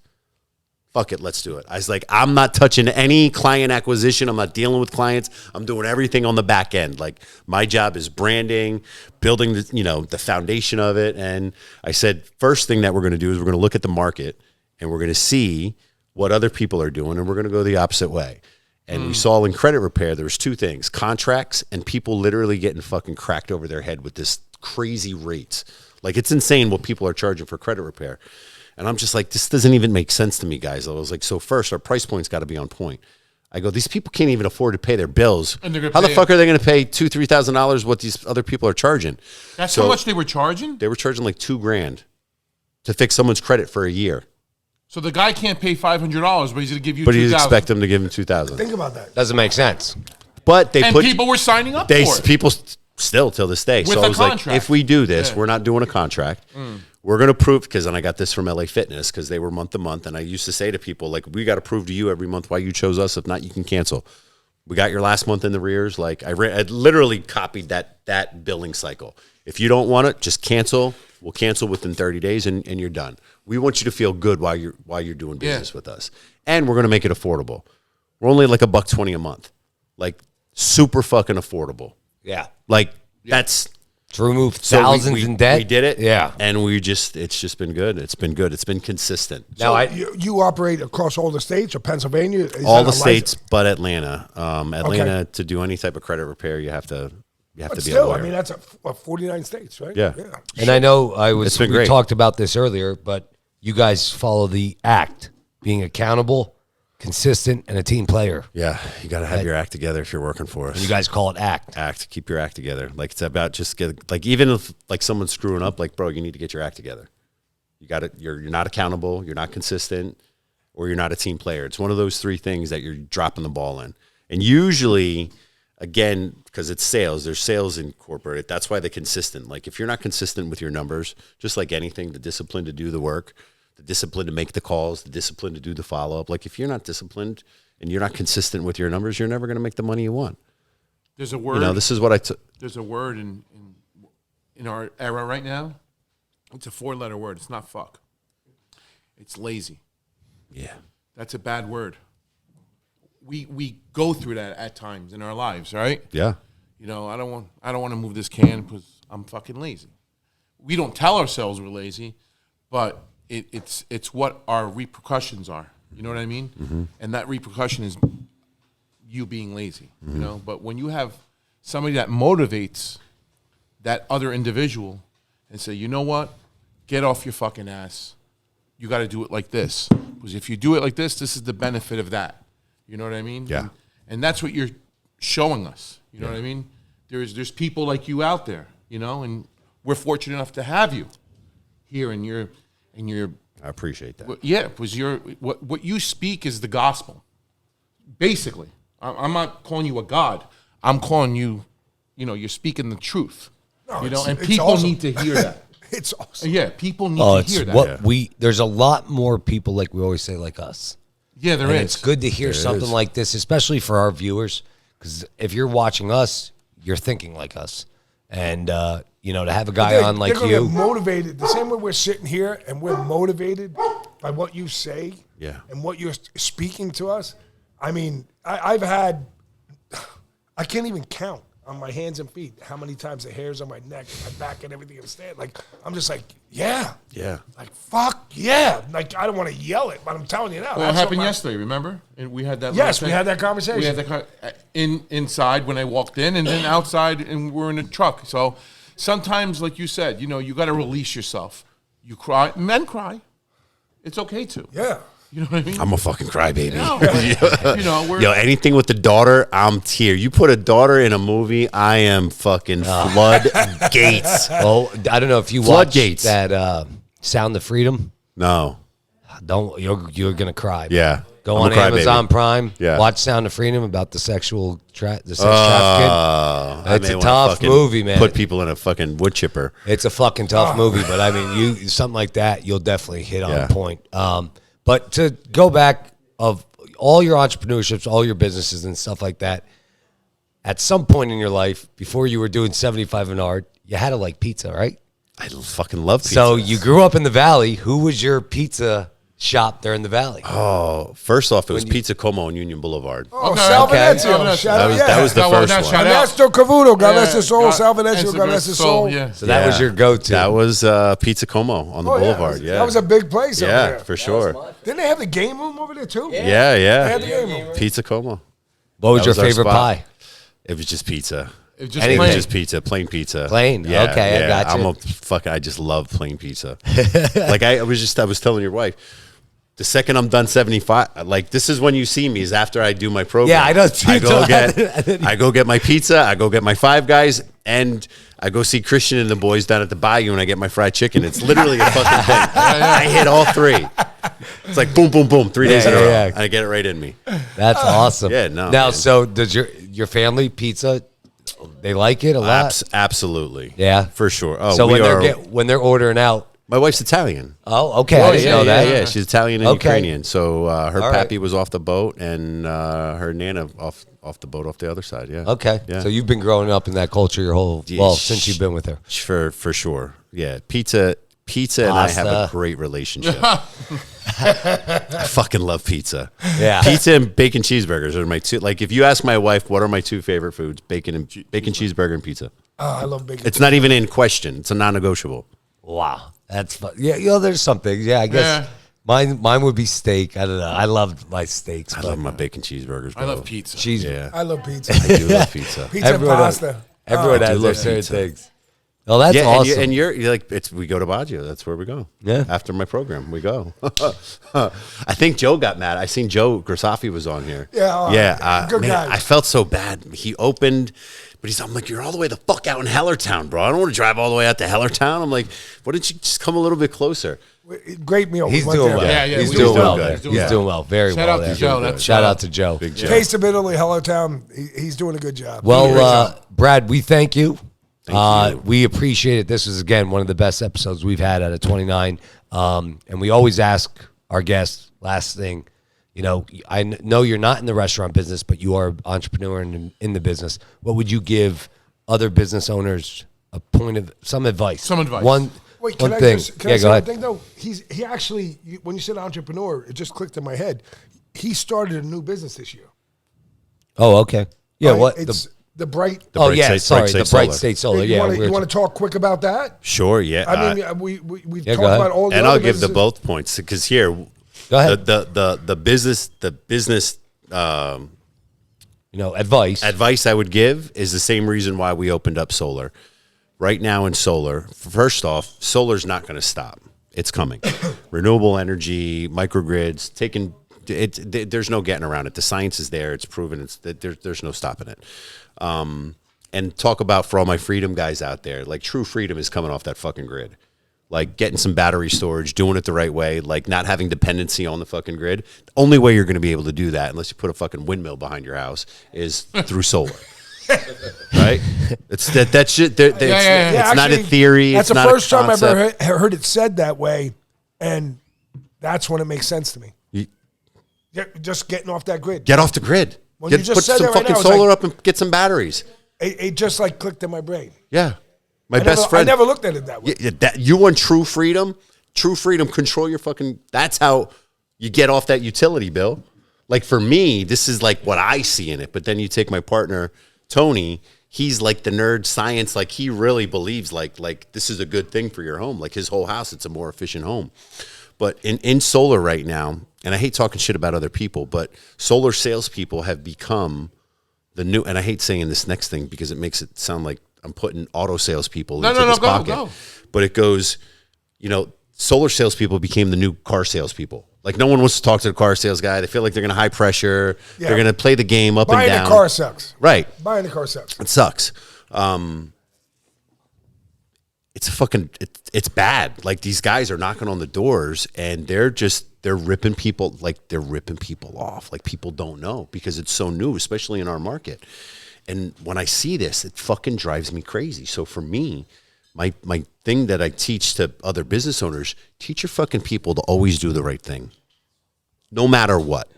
Fuck it, let's do it. I was like, I'm not touching any client acquisition. I'm not dealing with clients. I'm doing everything on the back end. Like, my job is branding, building the foundation of it. And I said, first thing that we're going to do is we're going to look at the market and we're going to see what other people are doing, and we're going to go the opposite way. And we saw in credit repair, there was 2 things: contracts and people literally getting fucking cracked over their head with this crazy rates. Like, it's insane what people are charging for credit repair. And I'm just like, this doesn't even make sense to me, guys. I was like, so first, our price point's got to be on point. I go, these people can't even afford to pay their bills. And they're gonna How the pay fuck are they going to pay $2,000-$3,000 what these other people are charging? That's So how much they were charging? They were charging like $2,000 to fix someone's credit for a year. So the guy can't pay $500, but he's going to give you But you $2,000. expect them to give him $2,000. Think about that. Doesn't make sense. But they And put people were signing up they for it. people still till this day. With So a I was like, contract. if we do this, Yeah. we're not doing a contract. We're going to prove, because then I got this from LA Fitness, because they were month to month, and I used to say to people, like, we got to prove to you every month why you chose us. If not, you can cancel. We got your last month in the rears. Like, I literally copied that billing cycle. If you don't want it, just cancel. We'll cancel within 30 days, and you're done. We want you to feel good while you're doing business with us, and we're going to make it affordable. We're only like $120 a month, like super fucking affordable. Yeah. Like that's. To remove So thousands in debt. We did it. Yeah. And it's just been good. It's been good. It's been consistent. Now, You operate across all the states or Pennsylvania? Is All that the a states license? but Atlanta. Atlanta, to do any type of credit repair, you have to But be a still, lawyer. I mean, that's 49 states, right? Yeah. and I know It's been we great. talked about this earlier, but you guys follow the ACT, being accountable, consistent, and a team player. Yeah, you got to have your act together if you're working for us. You guys call it ACT. Keep your act together. Like, it's about just like, even if like someone's screwing up, like, bro, you need to get your act together. You got it. You're not accountable. You're not consistent, or you're not a team player. It's one of those 3 things that you're dropping the ball in. And usually, again, because it's sales, there's sales incorporated. That's why they're consistent. Like, if you're not consistent with your numbers, just like anything, the discipline to do the work, the discipline to make the calls, the discipline to do the follow-up. Like, if you're not disciplined and you're not consistent with your numbers, you're never going to make the money you want. There's a word. This is what I took. There's a word in our era right now. It's a 4-letter word. It's not fuck. It's lazy. Yeah. That's a bad word. We go through that at times in our lives, right? Yeah. You know, I don't want to move this can because I'm fucking lazy. We don't tell ourselves we're lazy, but it's what our repercussions are. You know what I mean? Mm-hmm. And that repercussion is you being lazy. You know, but when you have somebody that motivates that other individual and say, you know what, get off your fucking ass. You got to do it like this, because if you do it like this is the benefit of that. You know what I mean? Yeah. And that's what you're showing us. You know what I mean? There's people like you out there, you know, and we're fortunate enough to have you here, and you're I appreciate that. yeah, because what you speak is the gospel. Basically, I'm not calling you a god. I'm calling you, you know, you're speaking the truth. No, you know, and it's people awesome. need to hear that. It's awesome. Yeah, people need Oh, to it's hear that. what there's a lot more people, like we always say, like us. Yeah, there And is. it's good to hear something like this, especially for our viewers, because if you're watching us, you're thinking like us. And, you know, to have a guy on like they're gonna you. get motivated the same way we're sitting here and we're motivated by what you say and what you're speaking to us. I mean, I can't even count on my hands and feet how many times the hairs on my neck and my back and everything stand. Like, I'm just like, yeah. Like, fuck yeah. Like, I don't want to yell it, but I'm telling you now. Well, it happened yesterday, remember? And we had that. Yes, little we thing. had that conversation. We had that inside when I walked in, and then outside, and we're in a truck. So sometimes, like you said, you know, you got to release yourself. You cry. Men cry. It's okay to. Yeah. You know what I mean? I'm a fucking crybaby. You know, we're, Yo, anything with the daughter, I'm here. You put a daughter in a movie, I am fucking floodgates. Oh, I don't know if you watched Floodgates. that Sound of Freedom. No. Don't you're gonna cry. Yeah. Go I'm on a crybaby. Amazon Prime. Yeah. Watch Sound of Freedom about the sex trafficking. It's a tough movie, man. Put people in a fucking wood chipper. It's a fucking tough movie, but I mean, something like that, you'll definitely hit on point. But to go back of all your entrepreneurships, all your businesses and stuff like that, at some point in your life, before you were doing 75 and art, you had to like pizza, right? I fucking love pizza. So you grew up in the Valley. Who was your pizza shop there in the Valley? Oh, first off, it was Pizza Como on Union Boulevard. Oh, Okay. Salvanezio. Okay. Shout out, That was the first one. Shout out. Ernesto Cavuto, God Yeah, rest his soul. God- Salvanezio, God rest his soul. Yeah. So that was your go-to. That was Pizza Como on the Boulevard. Yeah. That was a big place over Yeah, there. for sure. Didn't they have the game room over there too? Yeah, They had the yeah. game room. Pizza Como. What was That your was our favorite spot. pie? It was just pizza. It was just Anything. It was plain. just pizza, plain pizza. Plain? Yeah, Okay, I yeah. got you. I just love plain pizza. Like I was telling your wife, the second I'm done 75, like this is when you see me is after I do my program. Yeah, I know. I go get my pizza, I go get my Five Guys, and I go see Christian and the boys down at the Bayou and I get my fried chicken. It's literally a fucking thing. I hit all three. It's like boom, boom, boom, 3 days in a row. yeah. I get it right in me. That's awesome. Yeah, no, Now, man. so does your family pizza? They like it a lot. Absolutely. Yeah, For sure. Oh, so we when are, when they're ordering out, my wife's Italian. oh, okay, I didn't know that. Yeah, she's Italian and Okay. Ukrainian. So her All right. pappy was off the boat, and her nana off the boat off the other side. Yeah. Okay, Yeah. so you've been growing up in that culture your whole since you've been with her. For sure. Yeah. Pizza, and I have a Pasta. great relationship. I fucking love pizza. Yeah. Pizza and bacon cheeseburgers are my two. Like, if you ask my wife, what are my two favorite foods? Bacon cheeseburger and pizza. Oh, I love bacon. It's not even in question. It's a non-negotiable. Wow, that's fun. Yeah, you know, there's some things. Yeah, I guess mine would be steak. I don't know. I love my steaks. I but love my bacon cheeseburgers, bro. I love pizza. cheese. Yeah. I love pizza. I do love pizza. Pizza and Everyone pasta. Everyone I do has their love certain pizza. things. Oh, that's Yeah, awesome. and you're like, we go to Baggio. That's where we go. Yeah. After my program, we go. I think Joe got mad. I seen Joe Grasaffi was on here. Yeah, good man, guy. I felt so bad. He opened, but I'm like, you're all the way the fuck out in Hellertown, bro. I don't want to drive all the way out to Hellertown. I'm like, why don't you just come a little bit closer? Great meal. He's We went doing there. well. Yeah, yeah, he's we doing do well good. there. He's He's doing doing well. Very Shout well out to there. Joe. That's Shout out to Joe. Big Joe. Taste of Italy, Hellotown. He's doing a good job. Doing a great Well, job. Brad, we thank you. Thank you. We appreciate it. This is, again, one of the best episodes we've had out of 29. And we always ask our guests, last thing, you know, I know you're not in the restaurant business, but you are an entrepreneur in the business. What would you give other business owners some advice? Some advice. One Wait, can One I thing. just can Yeah, I say go one ahead. thing though? He actually, when you said entrepreneur, it just clicked in my head. He started a new business this year. Oh, okay. Yeah, Right? what? It's the Bright. Oh, Bright yeah, State- sorry, Bright State the Bright Solar. State Solar. You Yeah, want to talk quick about that? Sure, yeah. I mean, we've yeah, talked go ahead. about all the and other I'll give the businesses. both points because here, Go ahead. the business Advice. I would give is the same reason why we opened up solar. Right now in solar, first off, solar's not going to stop. It's coming. Renewable energy, microgrids, there's no getting around it. The science is there. It's proven. There's no stopping it. And talk about for all my freedom guys out there, like true freedom is coming off that fucking grid. Like getting some battery storage, doing it the right way, like not having dependency on the fucking grid. The only way you're going to be able to do that, unless you put a fucking windmill behind your house, is through solar. Right? It's that shit. It's not a actually, theory. That's it's the not first a time I've ever concept. heard it said that way, and that's when it makes sense to me. Just getting off that grid. Get off the grid. When you just Put said some that right fucking now, it's solar like- up and get some batteries. It just like clicked in my brain. Yeah. My I best never, friend. I never looked at it that way. You want true freedom? True freedom, control your fucking. That's how you get off that utility bill. Like for me, this is like what I see in it. But then you take my partner, Tony, he's like the nerd science. Like he really believes like this is a good thing for your home. Like his whole house, it's a more efficient home. But in solar right now, and I hate talking shit about other people, but solar salespeople have become the new, and I hate saying this next thing because it makes it sound like I'm putting auto salespeople into this pocket. Go. But it goes, solar salespeople became the new car salespeople. Like no one wants to talk to the car sales guy. They feel like they're going to high pressure. Yeah. They're going to play the game up Buying and down. a car sucks. Right. Buying a car sucks. It sucks. It's it's bad. Like these guys are knocking on the doors and they're ripping people off. Like people don't know because it's so new, especially in our market. And when I see this, it fucking drives me crazy. So for me, my thing that I teach to other business owners, teach your fucking people to always do the right thing. No matter what.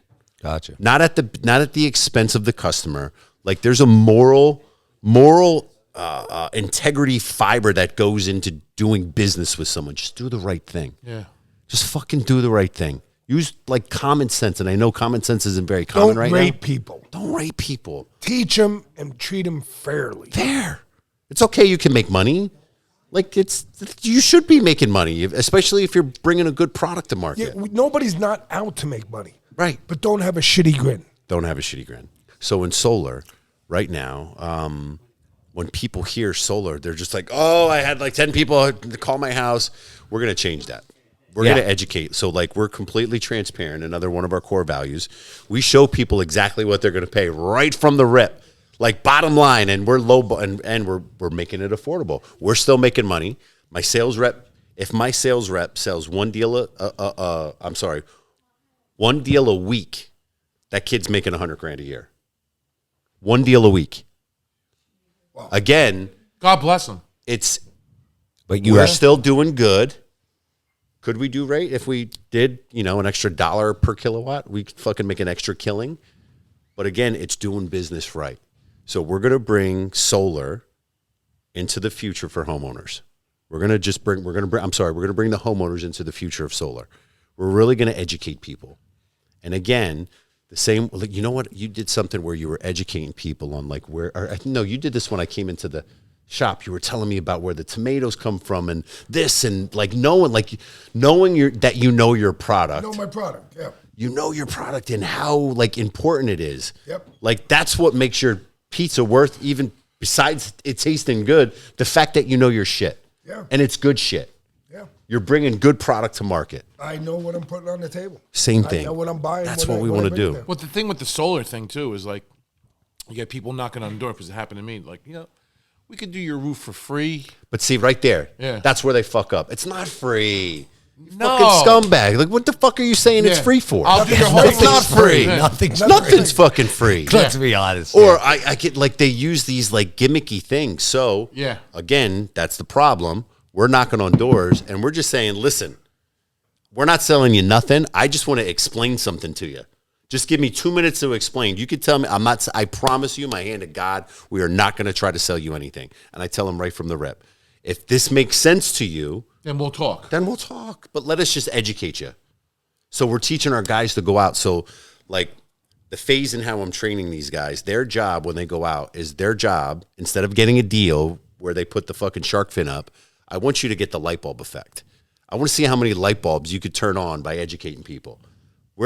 Gotcha. Not at the expense of the customer. Like there's a moral integrity fiber that goes into doing business with someone. Just do the right thing. Yeah. Just fucking do the right thing. Use like common sense, and I know common sense isn't very common Don't right rape now. people. Don't rape people. Teach them and treat them fairly. Fair. It's okay. You can make money. Like you should be making money, especially if you're bringing a good product to market. Yeah, nobody's not out to make money. Right. But don't have a shitty grin. Don't have a shitty grin. So in solar, right now, when people hear solar, they're just like, oh, I had like 10 people call my house. We're going to change that. We're going to educate. So like we're completely transparent. Another one of our core values. We show people exactly what they're going to pay right from the rip. Like bottom line, and we're low, and we're making it affordable. We're still making money. My sales rep, if my sales rep sells one deal a week, that kid's making $100,000 a year. One deal a week. Wow. Again, God bless him. We're still doing good. Could we do right if we did, an extra $1 per kilowatt? We could fucking make an extra killing. But again, it's doing business right. So we're going to bring solar into the future for homeowners. We're going to bring the homeowners into the future of solar. We're really going to educate people. And again, the same, like, you know what? You did something where you were educating people on like you did this when I came into the shop. You were telling me about where the tomatoes come from and this and like knowing that you know your product. Know my product, yeah. You know your product and how like important it is. Yep. Like that's what makes your pizza worth, even besides it tasting good, the fact that you know your shit. Yeah. And it's good shit. Yeah. You're bringing good product to market. I know what I'm putting on the table. Same thing. I know what I'm buying. That's what we want to do. Well, the thing with the solar thing too is like, you get people knocking on the door because it happened to me. Like, we could do your roof for free. But see, right there, Yeah. that's where they fuck up. It's not free. No. Fucking scumbag. Like, what the fuck are you saying it's Yeah. free for? I'll do your whole It's not free. Yeah. Nothing's fucking free. Let's be honest. Or I get like they use these like gimmicky things. So Yeah. again, that's the problem. We're knocking on doors and we're just saying, listen, we're not selling you nothing. I just want to explain something to you. Just give me 2 minutes to explain. You could tell me, I promise you, my hand to God, we are not going to try to sell you anything. And I tell them right from the rep, if this makes sense to you, Then we'll talk. But let us just educate you. So we're teaching our guys to go out. So like the phase in how I'm training these guys, their job when they go out is their job, instead of getting a deal where they put the fucking shark fin up, I want you to get the light bulb effect. I want to see how many light bulbs you could turn on by educating people.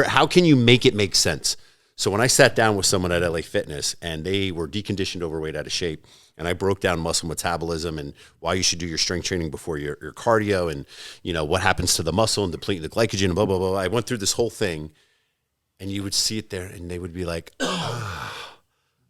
How can you make it make sense? So when I sat down with someone at LA Fitness and they were deconditioned, overweight, out of shape, and I broke down muscle metabolism and why you should do your strength training before your cardio and, you know, what happens to the muscle and depleting the glycogen and blah, blah, blah. I went through this whole thing, and you would see it there and they would be like, oh,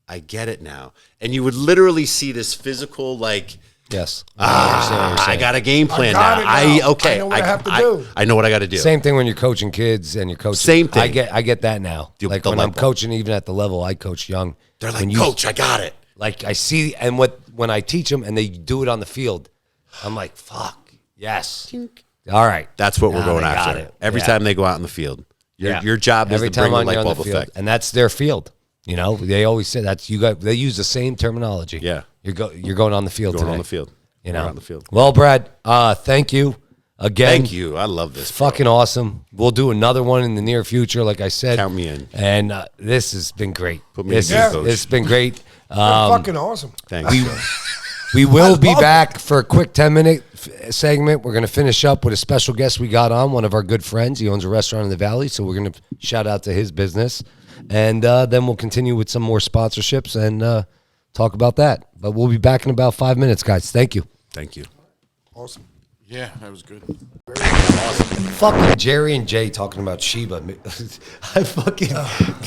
I get it now. And you would literally see this physical, like, Yes. I got a game plan now. I know what I have to do. I know what I got to do. Same thing when you're coaching kids and you're coaching. Same thing. I get that now. Like when I'm coaching, even at the level I coach young. They're like, Coach, I got it. Like I see, and when I teach them and they do it on the field, I'm like, fuck, yes. All right. That's what we're going they got after. it. Every Yeah. time they go out in the field. Your job is Every to time bring the on light you're on bulb the field, effect. and that's their field. You know, they always say that's you got. They use the same terminology. Yeah. you're going on the field Going today. on the field. You know, We're on the field. Well, Brad, thank you again. Thank you. I love this. bro. Fucking awesome. We'll do another one in the near future, like I said. Count me in. And this has been great. Put me in, Coach. It's been great. Fucking awesome. Thanks. We will be back for a quick 10-minute segment. We're going to finish up with a special guest we got on, one of our good friends. He owns a restaurant in the Valley, so we're going to shout out to his business. And then we'll continue with some more sponsorships and talk about that. But we'll be back in about 5 minutes, guys. Thank you. Thank you. Awesome. Yeah, that was good. Fucking Jerry and Jay talking about Sheba. I fucking,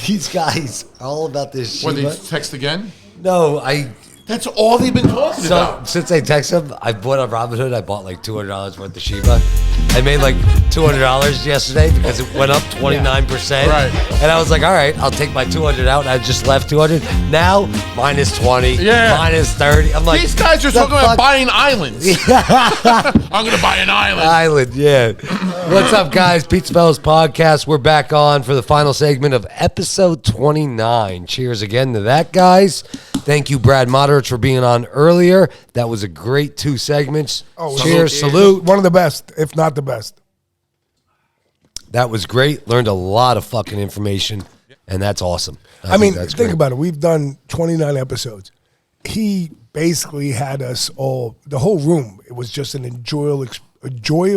these guys are all about this Sheba. What, they text again? No, That's all they've been talking So about. since I text him, I bought on Robinhood. I bought like $200 worth of Sheba. I made like $200 yesterday because it went up 29%. Right. And I was like, all right, I'll take my 200 out. And I just left 200. Now minus 20, Yeah. minus 30. I'm like, These guys are the talking about fuck- buying islands. I'm going to buy an island. Island, yeah. What's up, guys? PizzaFellas podcast. We're back on for the final segment of episode 29. Cheers again to that, guys. Thank you, Brad Modrich, for being on earlier. That was a great 2 segments. Oh, Cheers, salute. One of the best, if not the best. That was great. Learned a lot of fucking information, and that's awesome. I mean, that's think great. about it. We've done 29 episodes. He basically had us all, the whole room, it was just an enjoyable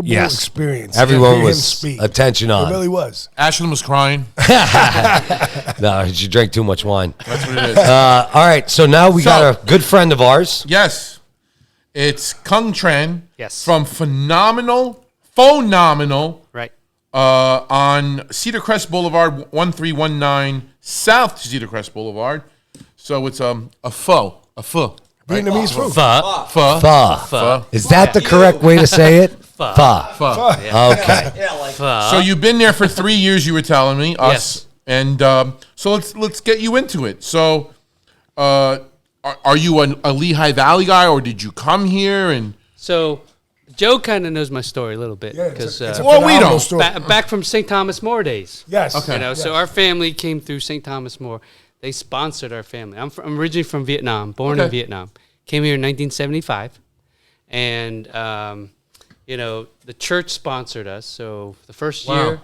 Yes. experience. Everyone to hear him was speak. attention on. It really was. Ashlyn was crying. No, she drank too much wine. That's what it is. All right, so now we got a good friend of ours. Yes. It's Cuong Tran. Yes. From Phenomenal, Right. on Cedar Crest Boulevard, 1319 South Cedar Crest Boulevard. So it's a pho. Vietnamese food. Pho. Is that the correct way to say it? Pho. Okay. So you've been there for 3 years, you were telling me, us. Yes. And so let's get you into it. So are you a Lehigh Valley guy, or did you come here? And So Joe kind of knows my story a little bit Yeah, because it's a Well, we phenomenal don't. story. back from St. Thomas More days. Yes. Okay. You know, Yes. so our family came through St. Thomas More. They sponsored our family. I'm originally from Vietnam, born in Okay. Vietnam. Came here in 1975, and you know, the church sponsored us. So the first Wow. year,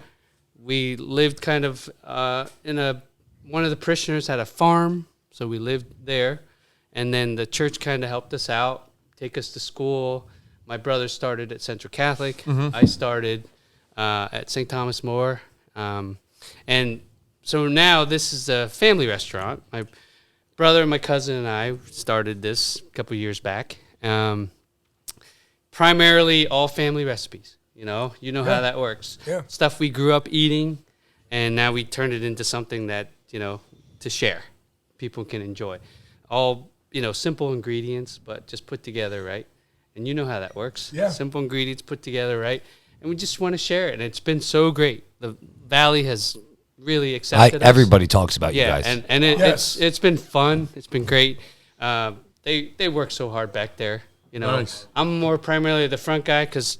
we lived kind of in one of the parishioners had a farm, so we lived there, and then the church kind of helped us out, take us to school. My brother started at Central Catholic. I started at St. Thomas More, and so now this is a family restaurant. My brother and my cousin and I started this a couple years back. Primarily all family recipes. You know how that works. Yeah. Stuff we grew up eating, and now we turned it into something that, you know, to share, people can enjoy. All, you know, simple ingredients, but just put together right. And you know how that works. Yeah. Simple ingredients put together right. And we just want to share it. And it's been so great. The Valley has really accepted us. Everybody talks about you guys. And Yes. it's been fun. It's been great. They work so hard back there. You know, Nice. I'm more primarily the front guy because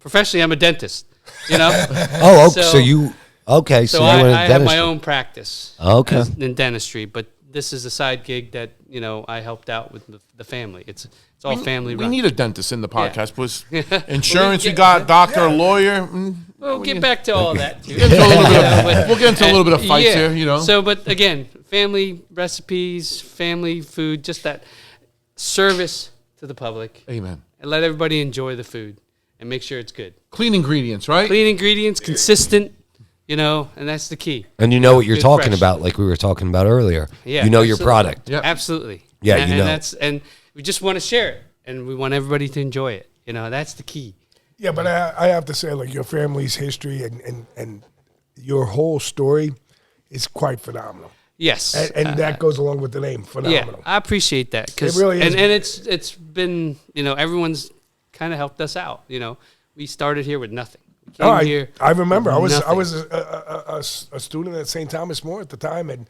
professionally I'm a dentist. You know. So you okay? So So you went to I have my dentistry. own practice. Okay. In dentistry, but this is a side gig that I helped out with the family. It's all family We run. need a dentist in the podcast, please. Well, Insurance, we we get- got doctor, lawyer. We'll get back to all that too. We'll get into a little bit of fights Yeah. here, So, but again, family recipes, family food, just that service to the public, Amen. and let everybody enjoy the food and make sure it's good. Clean ingredients, right? Clean ingredients, consistent, and that's the key. And you know what you're Good, talking fresh. about, like we were talking about earlier. Yeah, You know your absolutely. product. Yeah. Absolutely. Yeah, and, you know. and we just want to share it, and we want everybody to enjoy it. That's the key. Yeah, but I have to say, like, your family's history and your whole story is quite phenomenal. Yes. And that goes along with the name, Yeah, phenomenal. I appreciate that because It really is. and it's been everyone's kind of helped us out. We started here with nothing. We came here. I remember. I nothing. was a student at St. Thomas More at the time, and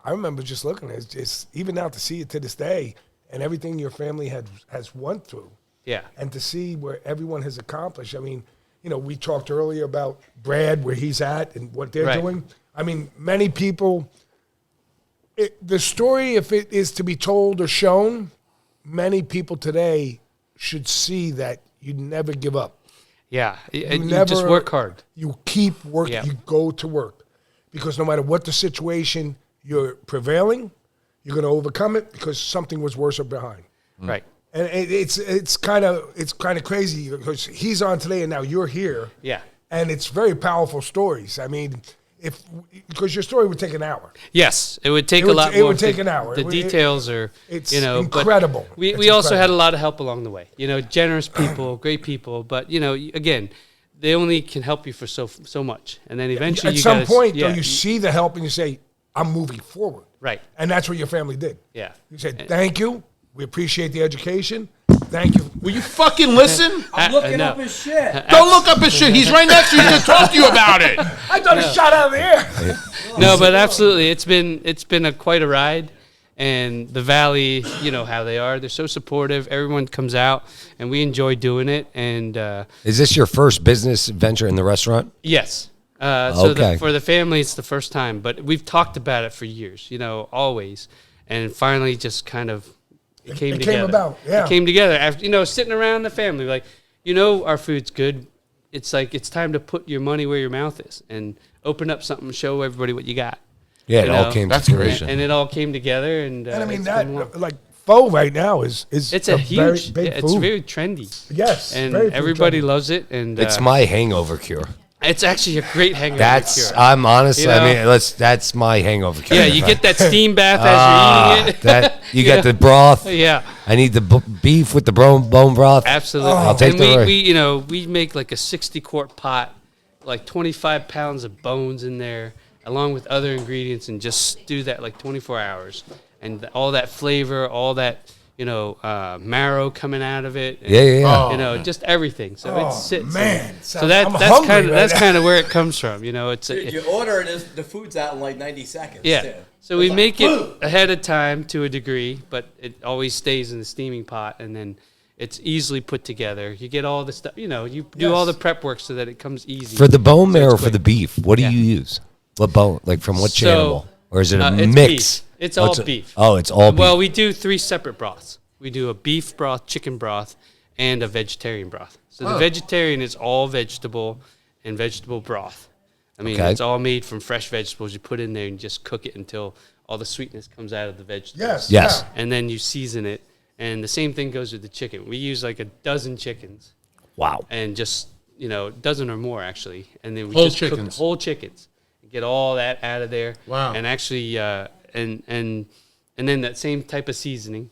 I remember just looking. It's just even now to see it to this day, and everything your family has went through. Yeah. And to see where everyone has accomplished. I mean, we talked earlier about Brad, where he's at and what they're Right. doing. I mean, many people, the story, if it is to be told or shown, many people today should see that you never give up. Yeah. And you never- just work hard. You keep working. Yeah. You go to work. Because no matter what the situation, you're prevailing, you're going to overcome it because something was worse or behind. Right. And it's kind of crazy because he's on today and now you're here. Yeah. And it's very powerful stories. I mean, because your story would take an hour. Yes, it would take It would- a lot it more. would take The- an hour. The details are, It's but incredible. We It's also had incredible. a lot of help along the way. Generous people, great people, but again, they only can help you for so much, and then eventually At you some gotta- point, yeah, though, you see the help and you say, I'm moving forward. Right. And that's what your family did. Yeah. You said, thank you. We appreciate the education. Thank you. Will you fucking listen? I'm looking no. up his shit. Don't look up his shit. He's right next to you. He's going to talk to you about it. I thought it shot out of the air. No, but absolutely, it's been quite a ride, and the Valley, how they are. They're so supportive. Everyone comes out, and we enjoy doing it. And Is this your first business venture in the restaurant? yes, Okay. for the family, it's the first time, but we've talked about it for years, always, and finally, just kind of it came together. came about, yeah. It came together after sitting around the family, like our food's good. It's like it's time to put your money where your mouth is and open up something, show everybody what you got. Yeah, it You all know, came that's to great. fruition. And it all came together, and And I mean, it's that, been wonderful. like, pho right now is It's a a very huge. big It's food. very trendy, Yes. and very food everybody trendy. loves it. And It's my hangover cure. it's actually a great hangover That's cure. I'm honestly. You know? I mean, that's my hangover cure. Yeah, you get that steam bath as you're eating it. that you Yeah. get the broth. Yeah, I need the beef with the bone broth. absolutely. I'll take and the we make like a 60-quart pot, like 25 pounds of bones in there, along with other ingredients, and just stew that like 24 hours, and all that flavor, all that marrow coming out of it. And, Yeah. just everything. So Oh, it sits. man. So I'm that's hungry kind of right now. that's kind of where it comes from. It's Dude, you order it, the food's out in like 90 seconds. yeah. too. So we It's like, make it boom. ahead of time to a degree, but it always stays in the steaming pot, and then it's easily put together. You get all the stuff. You do all the prep work so that it comes easy. For the bone marrow, for quick. the beef, what do Yeah. you use? What bone? Like from what So, animal? Or is it a it's mix? beef. It's Oh, all beef. Oh, it's all beef. Well, we do 3 separate broths. We do a beef broth, chicken broth, and a vegetarian broth. So the vegetarian is all vegetable and vegetable broth. I mean, Okay. it's all made from fresh vegetables. You put in there and you just cook it until all the sweetness comes out of the vegetables. Yes. And then you season it. And the same thing goes with the chicken. We use like a dozen chickens Wow. and just, a dozen or more actually. And then we Whole just cook chickens. the whole chickens. Get all that out of there. Wow. And actually, and then that same type of seasoning.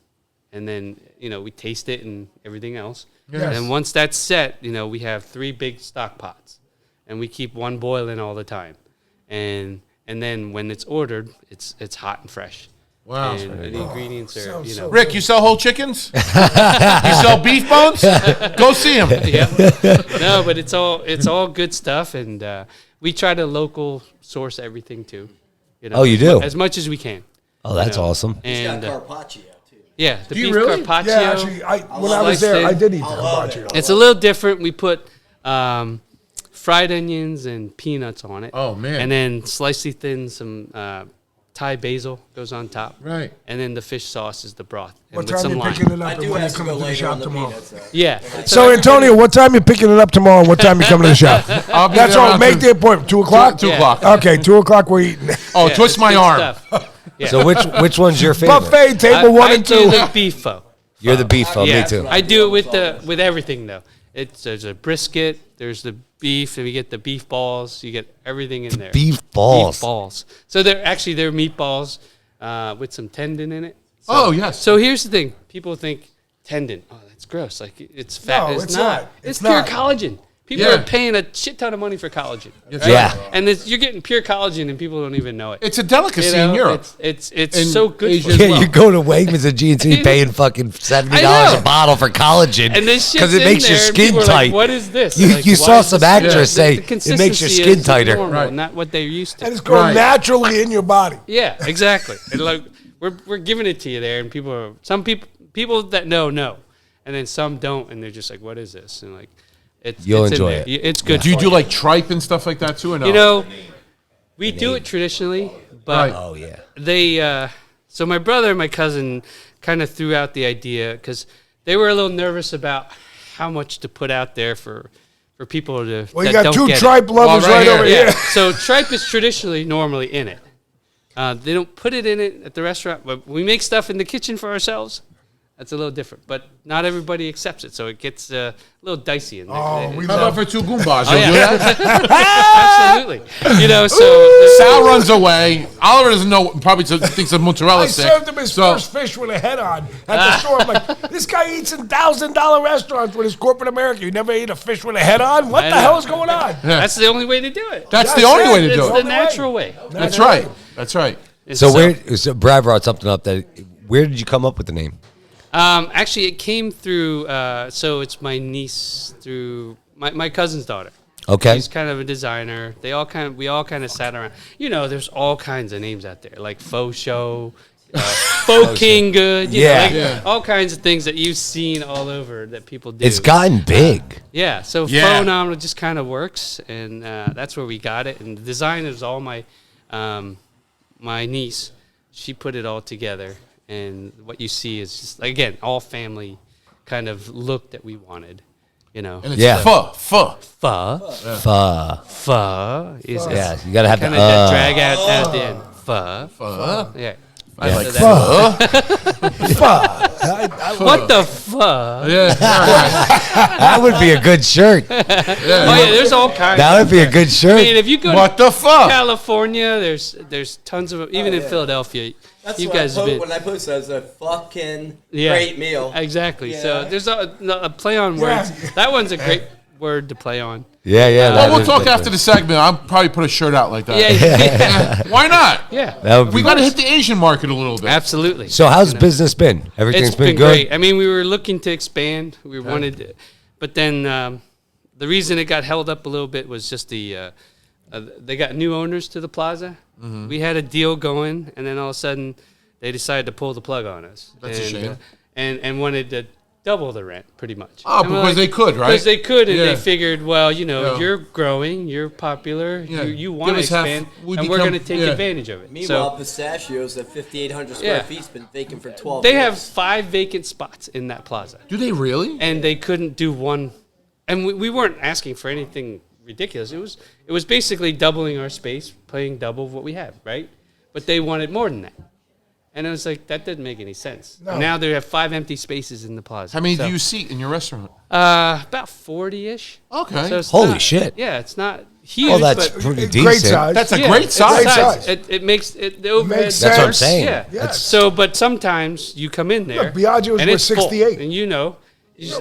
And then, we taste it and everything else. Yes. And once that's set, we have 3 big stock pots. And we keep one boiling all the time. And then when it's ordered, it's hot and fresh. Wow. And the ingredients are, Sounds so Rick, you sell whole chickens? You sell beef bones? Go see him. yeah. No, but it's all good stuff, and we try to local source everything too. Oh, you do? as much as we can. Oh, that's awesome. He's got And carpaccio, too. yeah, the Do you beef really? carpaccio. Yeah, actually, when I was sliced there, I in. did eat I love carpaccio. it. It's a little different. We put fried onions and peanuts on it. Oh, man. And then slicey thin some Thai basil goes on top. Right. And then the fish sauce is the broth. And What with time some you lime. picking it I up and do when you have to come go to the later on shop the tomorrow? peanuts. Yeah. So Antonio, what time you picking it up tomorrow and what time you coming to the shop? I'll be That's there all. around Make the appointment. 2 o'clock? 2 Yeah. o'clock. Okay, 2 o'clock we're eating. Oh, Yeah, twist it's my good arm. stuff. Yeah. So which one's your favorite? Buffet, table 1 I and do 2. the beef pho. You're the beef. Oh, Yeah, me too. I do it with everything though. There's a brisket, there's the beef, and we get the beef balls. You get everything in there. Beef balls. Beef balls. So they're meatballs with some tendon in it. So, Oh, yes. So here's the thing: people think tendon. Oh, that's gross. Like it's fat. No, it's it's not. not. It's It's pure not. collagen. People Yeah. are paying a shit ton of money for collagen. Yes, right? Yeah. And you're getting pure collagen, and people don't even know it. It's a delicacy You know, in Europe. It's In so good Asia for as you. Yeah, well. you go to Wegmans and GNC paying fucking $70 I know. a bottle for collagen And this shit's because it in makes your there, and skin people are tight. Like, what is this? You- Like, you why saw is some this- actress say the it makes your consistency skin is tighter. normal, Right. not what they're used to. And it's going Right. naturally in your body. Yeah, exactly. And like we're giving it to you there, and some people that know, and then some don't, and they're just like, what is this? And like, You'll it's in enjoy there. it. It's good. Do you for do like tripe and stuff like that too, or no? You know, we do it traditionally, but Right. Oh yeah. they so my brother and my cousin kind of threw out the idea because they were a little nervous about how much to put out there for people to Well, you that got don't 2 get it. tripe lovers Well, right right here. over Yeah. here. So tripe is traditionally normally in it. They don't put it in it at the restaurant, but we make stuff in the kitchen for ourselves. That's a little different, but not everybody accepts it, so it gets a little dicey in there. Oh, we How about for 2 Goombas? Oh, You'll do yeah. that? Absolutely. You know, so Sal runs away. Oliver doesn't know. Probably thinks of mozzarella I stick. served him his So- first fish with a head on at the store. I'm like, this guy eats in $1,000 restaurants with his corporate America. You never eat a fish with a head on? What I the know. hell is going on? that's the only way to do it. That's the That's only it. way to It's do the it. Only way. natural way. That's right. That's right. And So Brad brought something up that where did you come up with the name? Actually, it came through. So it's my niece through my cousin's daughter. Okay. She's kind of a designer. We all kind of sat around. You know, there's all kinds of names out there, like Faux Show, Faux King Good. You know, Yeah. like Yeah. all kinds of things that you've seen all over that people do. It's gotten big. Yeah, so Yeah. Faux Nominal just kind of works, and that's where we got it. And the design is all my niece. She put it all together, and what you see is just again all family kind of look that we wanted. You know, And it's Yeah. pho. pho Pho. is Yeah, you gotta have kind the of drag out at the end. Pho. Yeah. I like So pho. what the fuck? Yeah. That would be a good shirt. Oh yeah, there's all kinds. That would be a good I shirt. mean, if you go What to the fuck? California, there's tons of even in Philadelphia. That's you what guys have been. when I post that, it's a fucking Yeah. great meal. Exactly. Yeah. So there's a play on words. That one's a great word to play on. Yeah, yeah. Well, we'll talk after the segment. I'll probably put a shirt out like that. Yeah. Why not? Yeah. That would be We got to hit the Asian market a little bit. Absolutely. So how's business been? Everything's It's been good. great. I mean, we were looking to expand. We wanted, to, but then the reason it got held up a little bit was just they got new owners to the plaza. Mm-hmm. We had a deal going, and then all of a sudden they decided to pull the plug on us. That's a shame. And wanted to double the rent, pretty much. Oh, And we're because they could, right? Because they could, and Yeah. they figured, well, you know, Yeah. you're growing, you're popular, Yeah. you Give want to us half- expand, we and we're become- going to take yeah. advantage of it. Meanwhile, So pistachios at 5,800 square Yeah. feet's been vacant for 12 they years. have 5 vacant spots in that plaza. Do they really? And they couldn't do one, and we weren't asking for anything ridiculous. It was basically doubling our space, paying double of what we have, right? But they wanted more than that, and it was like that didn't make any sense. No. Now they have 5 empty spaces in the plaza. How many So, do you seat in your restaurant? About 40-ish. Okay. So it's Holy not- shit. Yeah, it's not huge. Oh, that's but pretty It's decent. great size. That's a yeah, great it's size. Great size. It makes it the overhead. Makes That's what I'm sense. saying. Yeah. Yes. So, but sometimes you come in there. Look, Biagio's and worth it's full, 68. and you know,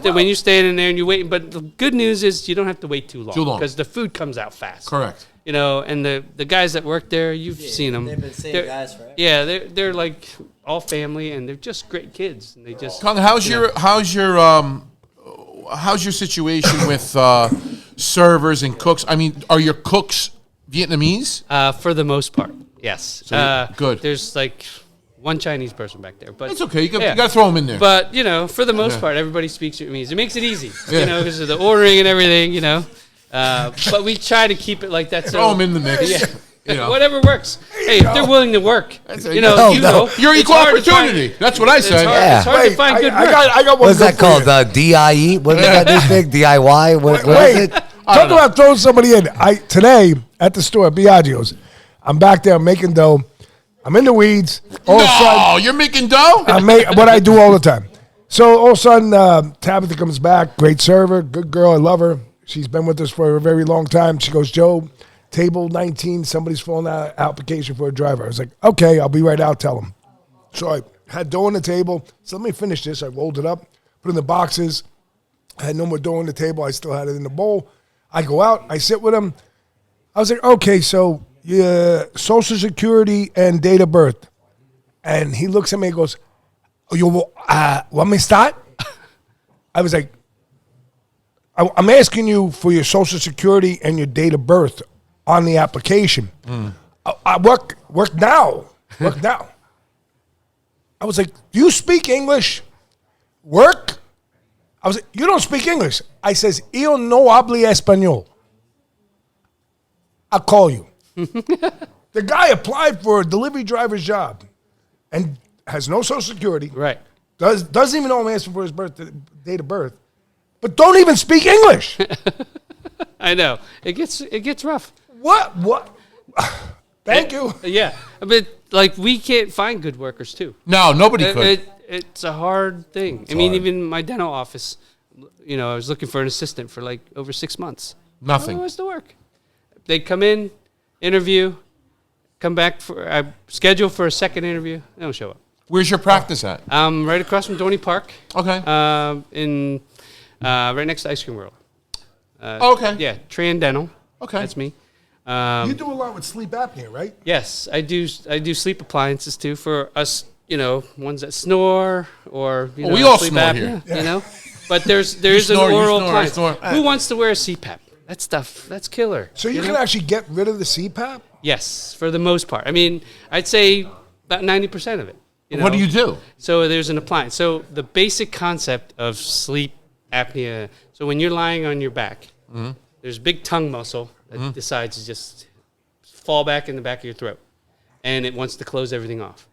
when you're standing there and you're waiting. But the good news is you don't have to wait too long. Too long. Because the food comes out fast. Correct. You know, and the guys that work there, you've seen them. They've been same They're- guys forever. Yeah, they're like all family, and they're just great kids, and they just. Colin, how's your situation with servers and cooks? I mean, are your cooks Vietnamese? For the most part, yes. good. There's like one Chinese person back there, but It's okay. You got Yeah. to throw them in there. But you know, for the most Yeah. part, everybody speaks Vietnamese. It makes it easy, Yeah. you know, because of the ordering and everything, you know. But we try to keep it like that. throw So them in the mix. Yeah. Whatever works. Hey, if they're willing to work, you know, You're it's equal hard to find- opportunity. That's what I say. It's hard to find good work. I got one. What's that good for you. called? DIE? What is that new thing? DIY? What is Wait, it? talk about throwing somebody in. Today at the store at Biagio's, I'm back there making dough. I'm in the weeds. All of a sudden, No, you're making dough? I make what I do all the time. So all of a sudden, Tabitha comes back. Great server, good girl. I love her. She's been with us for a very long time. She goes, Joe, table 19, somebody's filling out an application for a driver. I was like, okay, I'll be right out. Tell them. So I had dough on the table. So let me finish this. I rolled it up, put it in the boxes. I had no more dough on the table. I still had it in the bowl. I go out. I sit with him. I was like, okay, so Social Security and date of birth. And he looks at me and goes, oh, you want me to start? I was like, I'm asking you for your Social Security and your date of birth on the application. I work now. Work now. I was like, do you speak English? Work? I was like, you don't speak English. I says, yo no hablo español. I'll call you. The guy applied for a delivery driver's job and has no Social Security. Right. Doesn't even know I'm asking for his date of birth, but don't even speak English. I know. It gets rough. What? Thank you. Yeah. But like we can't find good workers too. No, nobody could. It's a hard thing. I mean, even my dental office, you know, I was looking for an assistant for like over 6 months. Nothing. What's the work? They come in, interview, come back for schedule for a second interview. They don't show up. Where's your practice at? Right across from Dorney Park. Okay. In right next to Ice Cream World. Okay. Yeah, Tran Dental. Okay. That's me. You do a lot with sleep apnea, right? Yes, I do sleep appliances too for us, you know, ones that snore or you know, we all sleep snore apnea, here. you know. But there is an snore, you oral snore, I appliance. snore. Who wants to wear a CPAP? That stuff, that's killer. So you can know? actually get rid of the CPAP? Yes, for the most part. I mean, I'd say about 90% of it. What do you do? So there's an appliance. So the basic concept of sleep apnea. So when you're lying on your back, there's a big tongue muscle that decides to just fall back in the back of your throat, and it wants to close everything off.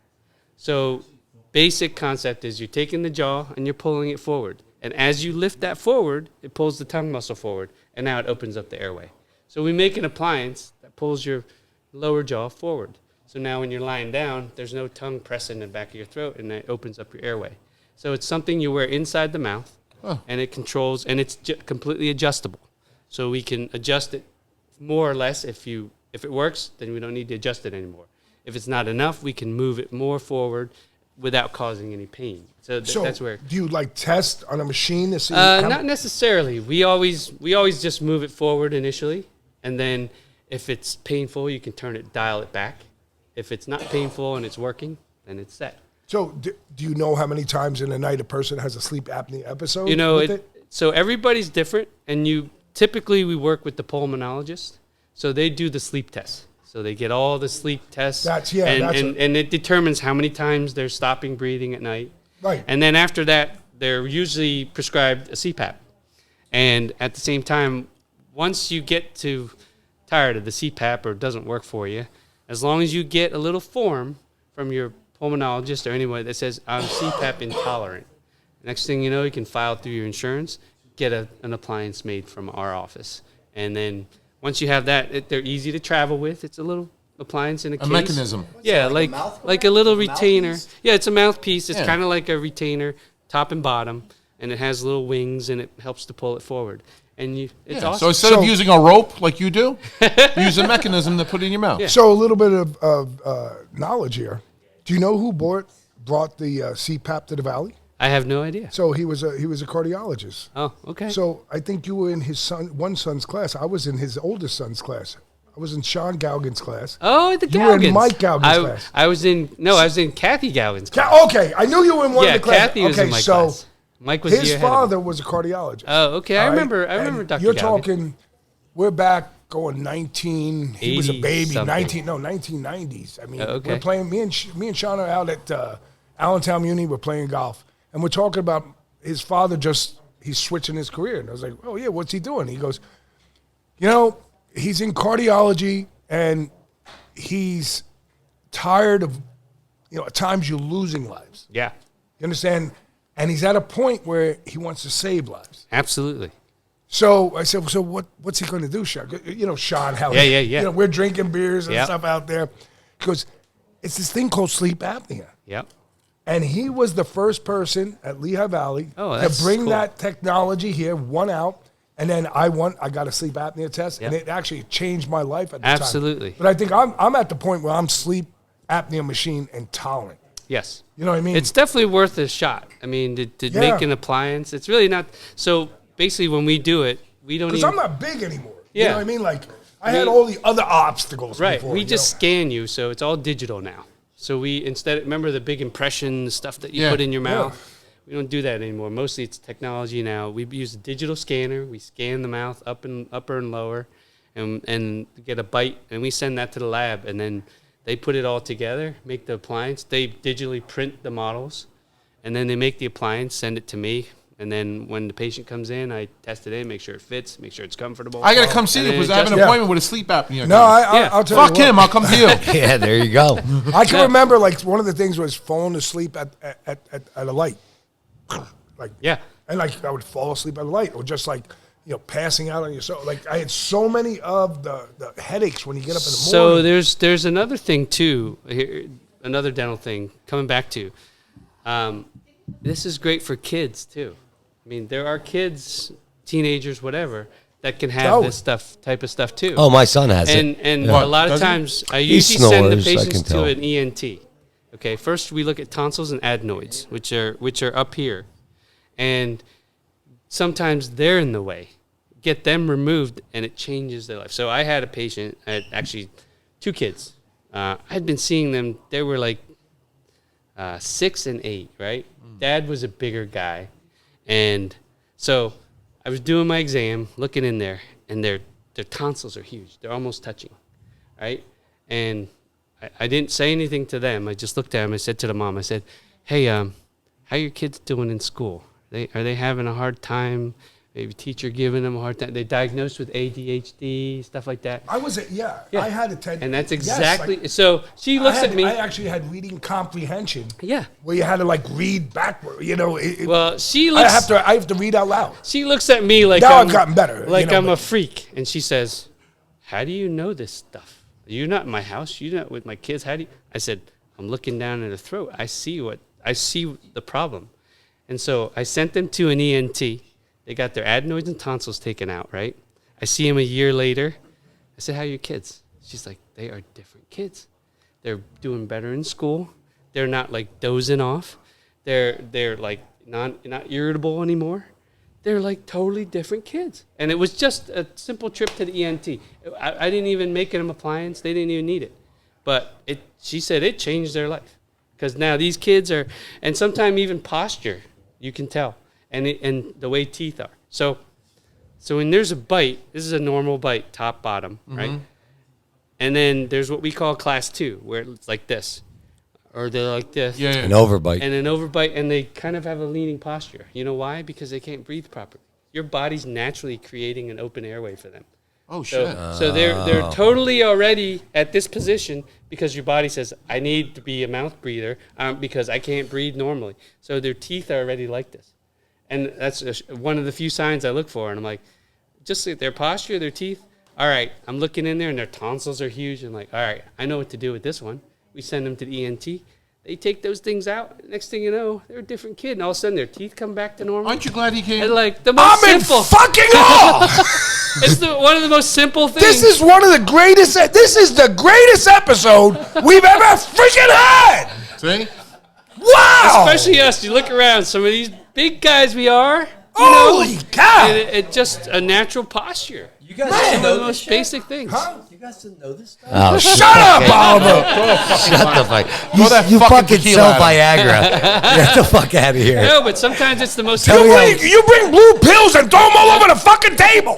So basic concept is you're taking the jaw and you're pulling it forward. And as you lift that forward, it pulls the tongue muscle forward, and now it opens up the airway. So we make an appliance that pulls your lower jaw forward. So now when you're lying down, there's no tongue pressing in the back of your throat, and it opens up your airway. So it's something you wear inside the mouth, and it controls, and it's completely adjustable. So we can adjust it more or less. If it works, then we don't need to adjust it anymore. If it's not enough, we can move it more forward without causing any pain. So that's where. Do you like test on a machine to see? Not necessarily. We always just move it forward initially, and then if it's painful, you can dial it back. If it's not painful and it's working, then it's set. So do you know how many times in a night a person has a sleep apnea episode? You know, with it? So everybody's different, and typically we work with the pulmonologist, so they do the sleep test. So they get all the sleep tests, and it determines how many times they're stopping breathing at night. Right. And then after that, they're usually prescribed a CPAP. And at the same time, once you get tired of the CPAP or it doesn't work for you, as long as you get a little form from your pulmonologist or anyone that says, I'm CPAP intolerant. Next thing you know, you can file through your insurance, get an appliance made from our office. And then once you have that, they're easy to travel with. It's a little appliance in a case. A mechanism. Yeah, like a little retainer. Mouthpiece? Yeah, it's a mouthpiece. It's Yeah. kind of like a retainer, top and bottom, and it has little wings, and it helps to pull it forward. And it's Yeah. awesome. So instead of using a rope like you do, you use a mechanism to put in your mouth. Yeah. So a little bit of knowledge here. Do you know who brought the CPAP to the Valley? I have no idea. So he was a cardiologist. Oh, okay. So I think you were in his one son's class. I was in his oldest son's class. I was in Sean Gauguin's class. Oh, the Gaugans. You were in Mike Gauguin's class. I was in Kathy Gauguin's class. Okay, I knew you were in one of the classes. Kathy was okay, in my so class. Mike was his father was a cardiologist. Oh, okay. I All right? remember And Dr. You're Gauguin. talking, we're back going 19. He was a 80 baby. something. 1990s. I mean, Okay. we're playing. Me and Sean are out at Allentown Muni. We're playing golf, and we're talking about his father. He's switching his career, and I was like, "Oh yeah, what's he doing?" He goes, "You know, he's in cardiology, and he's tired of, at times you're losing lives. Yeah, You understand? And he's at a point where he wants to save lives. absolutely. So I said, so what's he going to do, Sean? Sean, how Yeah. we're drinking beers and Yep. stuff out there. Because it's this thing called sleep apnea. Yep. And he was the first person at Lehigh Valley Oh, to that's bring cool. that technology here, one out. And then I got a sleep apnea test, and Yep. it actually changed my life at the Absolutely. time. But I think I'm at the point where I'm sleep apnea machine intolerant. Yes. You know what I mean? It's definitely worth a shot. I mean, to Yeah. make an appliance, it's really not. So basically, when we do it, we don't Because even. I'm not big anymore. You Yeah. know what I mean? Like, I had all the other obstacles Right. before. We you just know? scan you, so it's all digital now. So we instead remember the big impression stuff that you Yeah. put in your Yeah. mouth. We don't do that anymore. Mostly it's technology now. We use a digital scanner. We scan the mouth upper and lower, and get a bite, and we send that to the lab, and then they put it all together, make the appliance. They digitally print the models, and then they make the appliance, send it to me. And then when the patient comes in, I test it in, make sure it fits, make sure it's comfortable. I gotta come see And you then because I have an adjust it. appointment with a sleep apnea. No, guy. Yeah. I'll tell you Fuck what. him. I'll come to you. Yeah, there you go. I can remember, like, one of the things was falling asleep at a light. Like, Yeah. and like I would fall asleep at a light, or just like, passing out on yourself. Like, I had so many of the headaches when you get up in the So morning. there's another thing too. Here, another dental thing coming back to. This is great for kids too. I mean, there are kids, teenagers, whatever, that can have Oh. this type of stuff too. Oh, my son has and it. and Yeah. a lot of Does he? times I usually send the snores, I patients can to tell. an ENT. Okay, first we look at tonsils and adenoids, which are up here, and sometimes they're in the way. Get them removed, and it changes their life. So I had a patient, I had actually 2 kids. I'd been seeing them. They were like 6 and 8, right? Dad was a bigger guy, and so I was doing my exam, looking in there, and their tonsils are huge. They're almost touching, right? And I didn't say anything to them. I just looked at them. I said to the mom, I said, "Hey, how your kids doing in school? Are they having a hard time? Maybe teacher giving them a hard time? They diagnosed with ADHD, stuff like that." I was, Yeah. I had a TED. And that's yes, exactly. like, So she looks at me. I actually had reading comprehension. Yeah. Where you had to like read backward. Well, she I looks. have to read out loud. She looks at me like Now I'm, I've gotten better, like I'm a but- freak, and she says, "How do you know this stuff? You're not in my house. You're not with my kids. How do you?" I said, "I'm looking down at her throat. I see the problem," and so I sent them to an ENT. They got their adenoids and tonsils taken out. Right. I see him a year later. I said, "How are your kids?" She's like, "They are different kids. They're doing better in school. They're not like dozing off. They're like not irritable anymore. They're like totally different kids." And it was just a simple trip to the ENT. I didn't even make an appliance. They didn't even need it. But she said it changed their life. Because now these kids are, and sometimes even posture, you can tell. And the way teeth are. So when there's a bite, this is a normal bite, top, bottom, right? And then there's what we call class 2, where it's like this. Or they're like this. Yeah. An overbite. And an overbite, and they kind of have a leaning posture. You know why? Because they can't breathe properly. Your body's naturally creating an open airway for them. Oh shit. So they're totally already at this position because your body says, "I need to be a mouth breather because I can't breathe normally." So their teeth are already like this, and that's one of the few signs I look for. And I'm like, just their posture, their teeth. All right, I'm looking in there, and their tonsils are huge. And like, all right, I know what to do with this one. We send them to the ENT. They take those things out. Next thing you know, they're a different kid, and all of a sudden their teeth come back to normal. Aren't you glad he came? And like the most I'm in simple. fucking awe. It's one of the most simple things. This is one of the greatest. This is the greatest episode we've ever freaking had. See? Wow. Especially us. You look around, some of these big guys we are. Holy cow. And it's just a natural posture. You guys One didn't of know the this most shit? basic things. You guys didn't know this stuff? Oh, Shut up, Oliver. Shut the fuck. Throw that You fucking fucking tequila sell at him. Viagra. Get the fuck out of here. No, but sometimes it's the most Tell simple. me You bring blue pills and throw them all over the fucking table.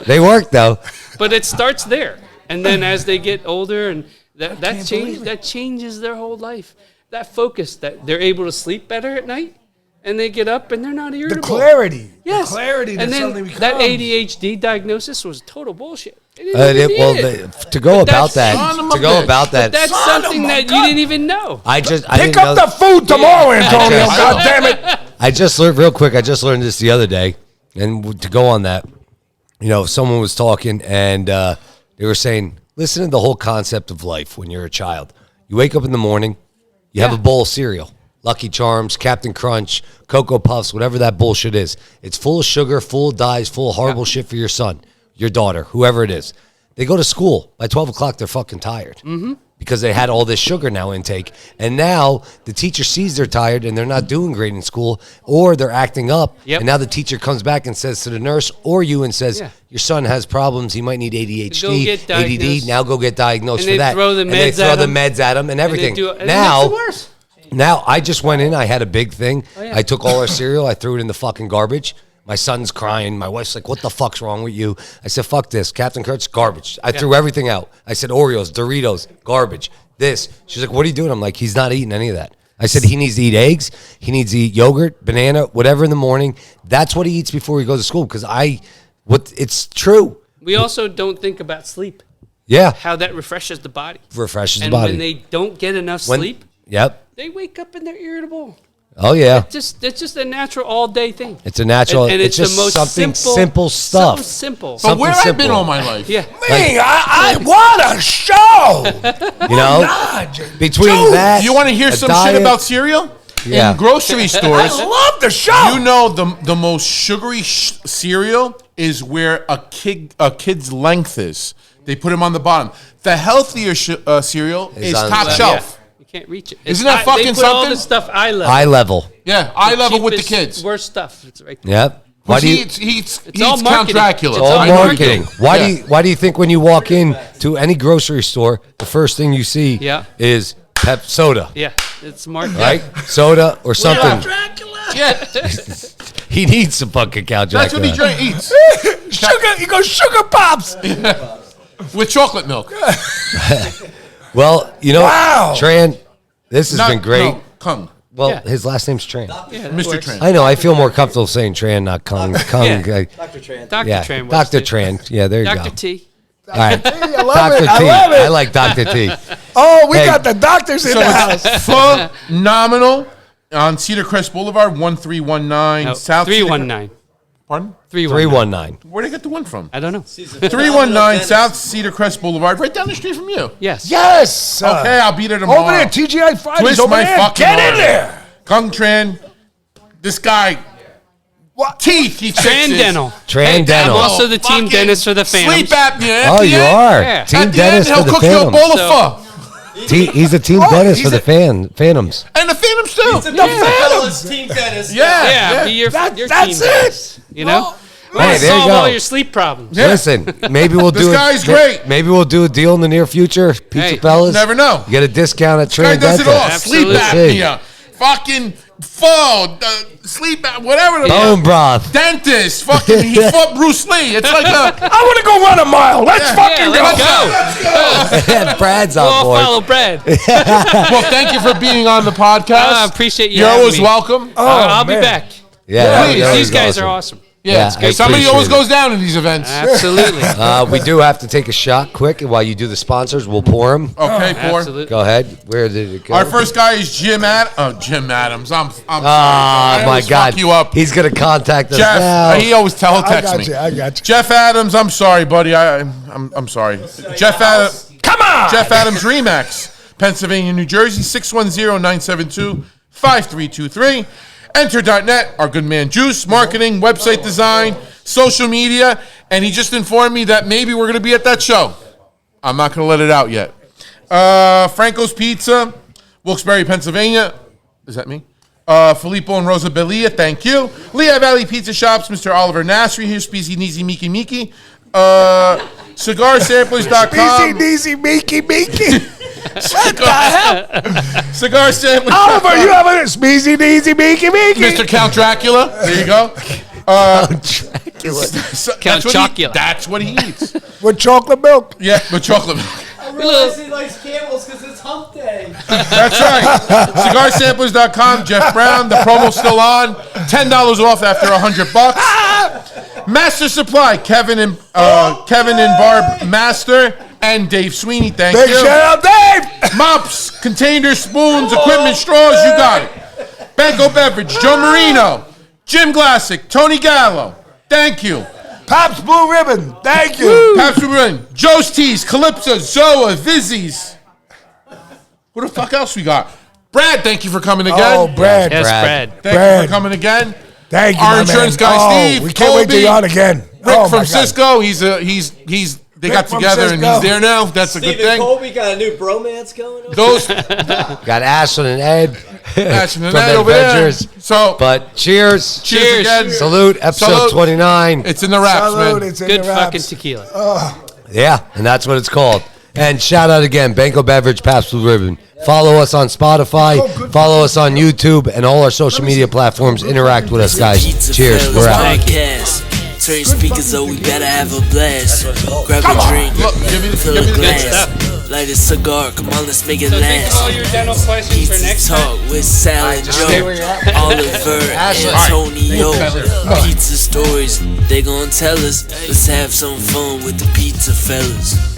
They work though. But it starts there. And then as they get older, and that can't believe it. that changes their whole life. That focus, that they're able to sleep better at night, and they get up and they're not The irritable. clarity. Yes. The clarity that and suddenly then becomes. that ADHD diagnosis was total bullshit. To go about that, That's something that you didn't even know. I Pick didn't up know- the food tomorrow, Antonio. I God damn it. I just learned real quick. I just learned this the other day, and to go on that, someone was talking and they were saying, listen to the whole concept of life when you're a child. You wake up in the morning, you have a bowl of cereal, Lucky Charms, Captain Crunch, Cocoa Puffs, whatever that bullshit is. It's full of sugar, full of dyes, full of horrible shit for your son, your daughter, whoever it is. They go to school. By 12 o'clock, they're fucking tired. Mm-hmm. Because they had all this sugar now intake. And now the teacher sees they're tired and they're not doing great in school, or they're acting up. Yep. And now the teacher comes back and says to the nurse or you and says, your son has problems. He might need ADHD, ADD. Now go get diagnosed And for that. and they throw the meds at him and everything. And now, it makes it worse. Now, I just went in. I had a big thing. Oh, yeah. I took all our cereal. I threw it in the fucking garbage. My son's crying. My wife's like, what the fuck's wrong with you? I said, fuck this. Captain Crunch, garbage. I threw everything out. I said, Oreos, Doritos, garbage. This. She's like, what are you doing? I'm like, he's not eating any of that. I said, he needs to eat eggs. He needs to eat yogurt, banana, whatever in the morning. That's what he eats before he goes to school because it's true. We also don't think about sleep. Yeah. How that refreshes the body. Refreshes the And body. when they don't get enough sleep, Yep. they wake up and they're irritable. Oh, yeah. It's just a natural all day thing. It's a natural. And it's just the most something simple stuff. So simple. But Something where I've been simple. all my life. Yeah. Me, I want a show. Between Dude, that, You want to hear some diet, shit about cereal? Yeah. In grocery stores, I love the show. you know the most sugary cereal is where a kid's length is. They put them on the bottom. The healthier cereal is on top the- shelf. You can't reach it. Isn't that fucking they put all something? the stuff eye level. Eye level. Yeah, eye level with the Cheapest, kids. Worst stuff. It's right there. Yep. Why do you? He eats all Count marketing. Dracula. It's All all marketing. marketing. Why do you think when you walk in to any grocery store, the first thing you see is Pep soda, Yeah. It's marketing. right? Soda or something. Yeah, He needs some fucking Count that's what Dracula. he eats Sugar, he goes sugar pops. with chocolate milk. Well, Wow. Tran, this has been great. No, Kung. Well, Yeah. his last name's Tran. Yeah, that Mr. works. Tran. I know. I feel more comfortable saying Tran, not Kung. Kung. Yeah. Dr. Tran. Dr. Yeah, Tran. Dr. works too. Tran. Yeah, there you Dr. go. T. All right, I love Dr. it. T. I love it. I like Dr. T. Oh, we Hey. got the doctors in So the house. it's phenomenal on Cedar Crest Boulevard, 1319 No, South. 319. Pardon? 319. Where'd I get the one from? I don't know. 319 South Cedar Crest Boulevard, right down the street from you. Yes. Yes. Okay, I'll be there tomorrow. Over there, TGI Fridays. Twist Over my there. fucking Get arm. in there. Kung Tran, this guy, What? teeth, he Tran fixes. Dental. Tran Dental. I'm also the team Fucking dentist for the Phantoms. Sleep apnea. Oh, you are. Yeah. Team At the dentist end, for he'll the cook you a bowl Phantoms. of pho. He's a team dentist for the Phantoms. And the Phantoms too. It's a PizzaFellas team dentist. Yeah, be your That's team it. dentist. You know? Hey, there you solve all go. your sleep problems. Yeah. Listen, maybe we'll This do. guy's great. Maybe we'll do a deal in the near future. Pizza Fellas. Never know. You get a discount at This guy Tran does it Dental. all. Sleep Absolutely. apnea. Fucking pho. Sleep whatever. Bone broth. Dentist. Fucking, he fought Bruce Lee. It's like a... I want to go run a mile. Let's fucking let's go. go. Brad's We'll on all board. follow Brad. Well, thank you for being on the podcast. I appreciate you You're having always me. welcome. I'll be man. back. Yeah, Please. that was These guys awesome. are awesome. Yeah, it's I good. Somebody always appreciate goes down in these events. Absolutely. We do have to take a shot quick while you do the sponsors. We'll pour them. Okay, poor. Absolutely. Go ahead. Where did it go? Our first guy is Jim Adams. I'm sorry. Ah, I my always God. fuck you up. He's going to contact us Jeff, now. he always I teletext got me. you. I got you. Jeff Adams, I'm sorry, buddy. I'm sorry. Jeff Adams. Come on. Jeff Adams Remax, Pennsylvania, New Jersey, 610-972-5323. Enter.net, our good man Juice, marketing, website design, social media, and he just informed me that maybe we're going to be at that show. I'm not going to let it out yet. Franco's Pizza, Wilkes-Barre, Pennsylvania. Is that me? Filippo and Rosa Belia, thank you. Lehigh Valley Pizza Shops, Mr. Oliver Nasri here, Speezy Neezy Miki Miki. CigarSamplers.com. Easy, Mickey. Cigar Samplers. Oliver, you have a speezy, easy, Mickey. Mr. Count Dracula. There you go. Count Chocula. That's what he eats. With chocolate milk. Yeah, with chocolate. I realize he likes camels because it's hump day. That's right. CigarSamplers.com. Jeff Brown. The promo's still on. $10 off after $100. Master Supply, Kevin and Barb Master, and Dave Sweeney. Thank Big you. shout out, Dave. Mops, containers, spoons, equipment, straws. You got it. Banco Beverage, Joe Marino, Jim Glassick, Tony Gallo. Thank you. Pabst Blue Ribbon. Thank you. Pabst Blue Ribbon, Joe's Teas, Calypso, Zoa, Vizzies. Who the fuck else we got? Brad, thank you for coming again. Oh, Brad. Yes, Brad. Brad. Thank you Brad. for coming again. Thank you, Our my insurance man. guy, Steve. We can't wait till you're on again. Rick from my God. Cisco. They got from together and Cisco. he's there now. That's a good Stephen thing. Colby got a new bromance going on. Those Got Ashland and Ed Ashton and from Ed the over there. Adventures. So, But cheers. cheers again. Salute, episode Salute. 29. It's in the wraps, Salute, man. it's in Good the wraps. fucking tequila. Yeah, and that's what it's called. And shout out again, Banco Beverage, Pabst Blue Ribbon. Follow us on Spotify. Follow us on YouTube and all our social media platforms. Interact with us, guys. Cheers. We're out. Podcast. Turn speakers up, we better have a blast. Grab a drink, Look, give me fill the a good glass. Light a cigar, come on, let's make it So think of all last. your dental questions for Pizza next Talk time. with Sal and Joe, Oliver, Antonio. Pizza stories, they gon' tell us. Let's have some fun with the Pizza Fellas.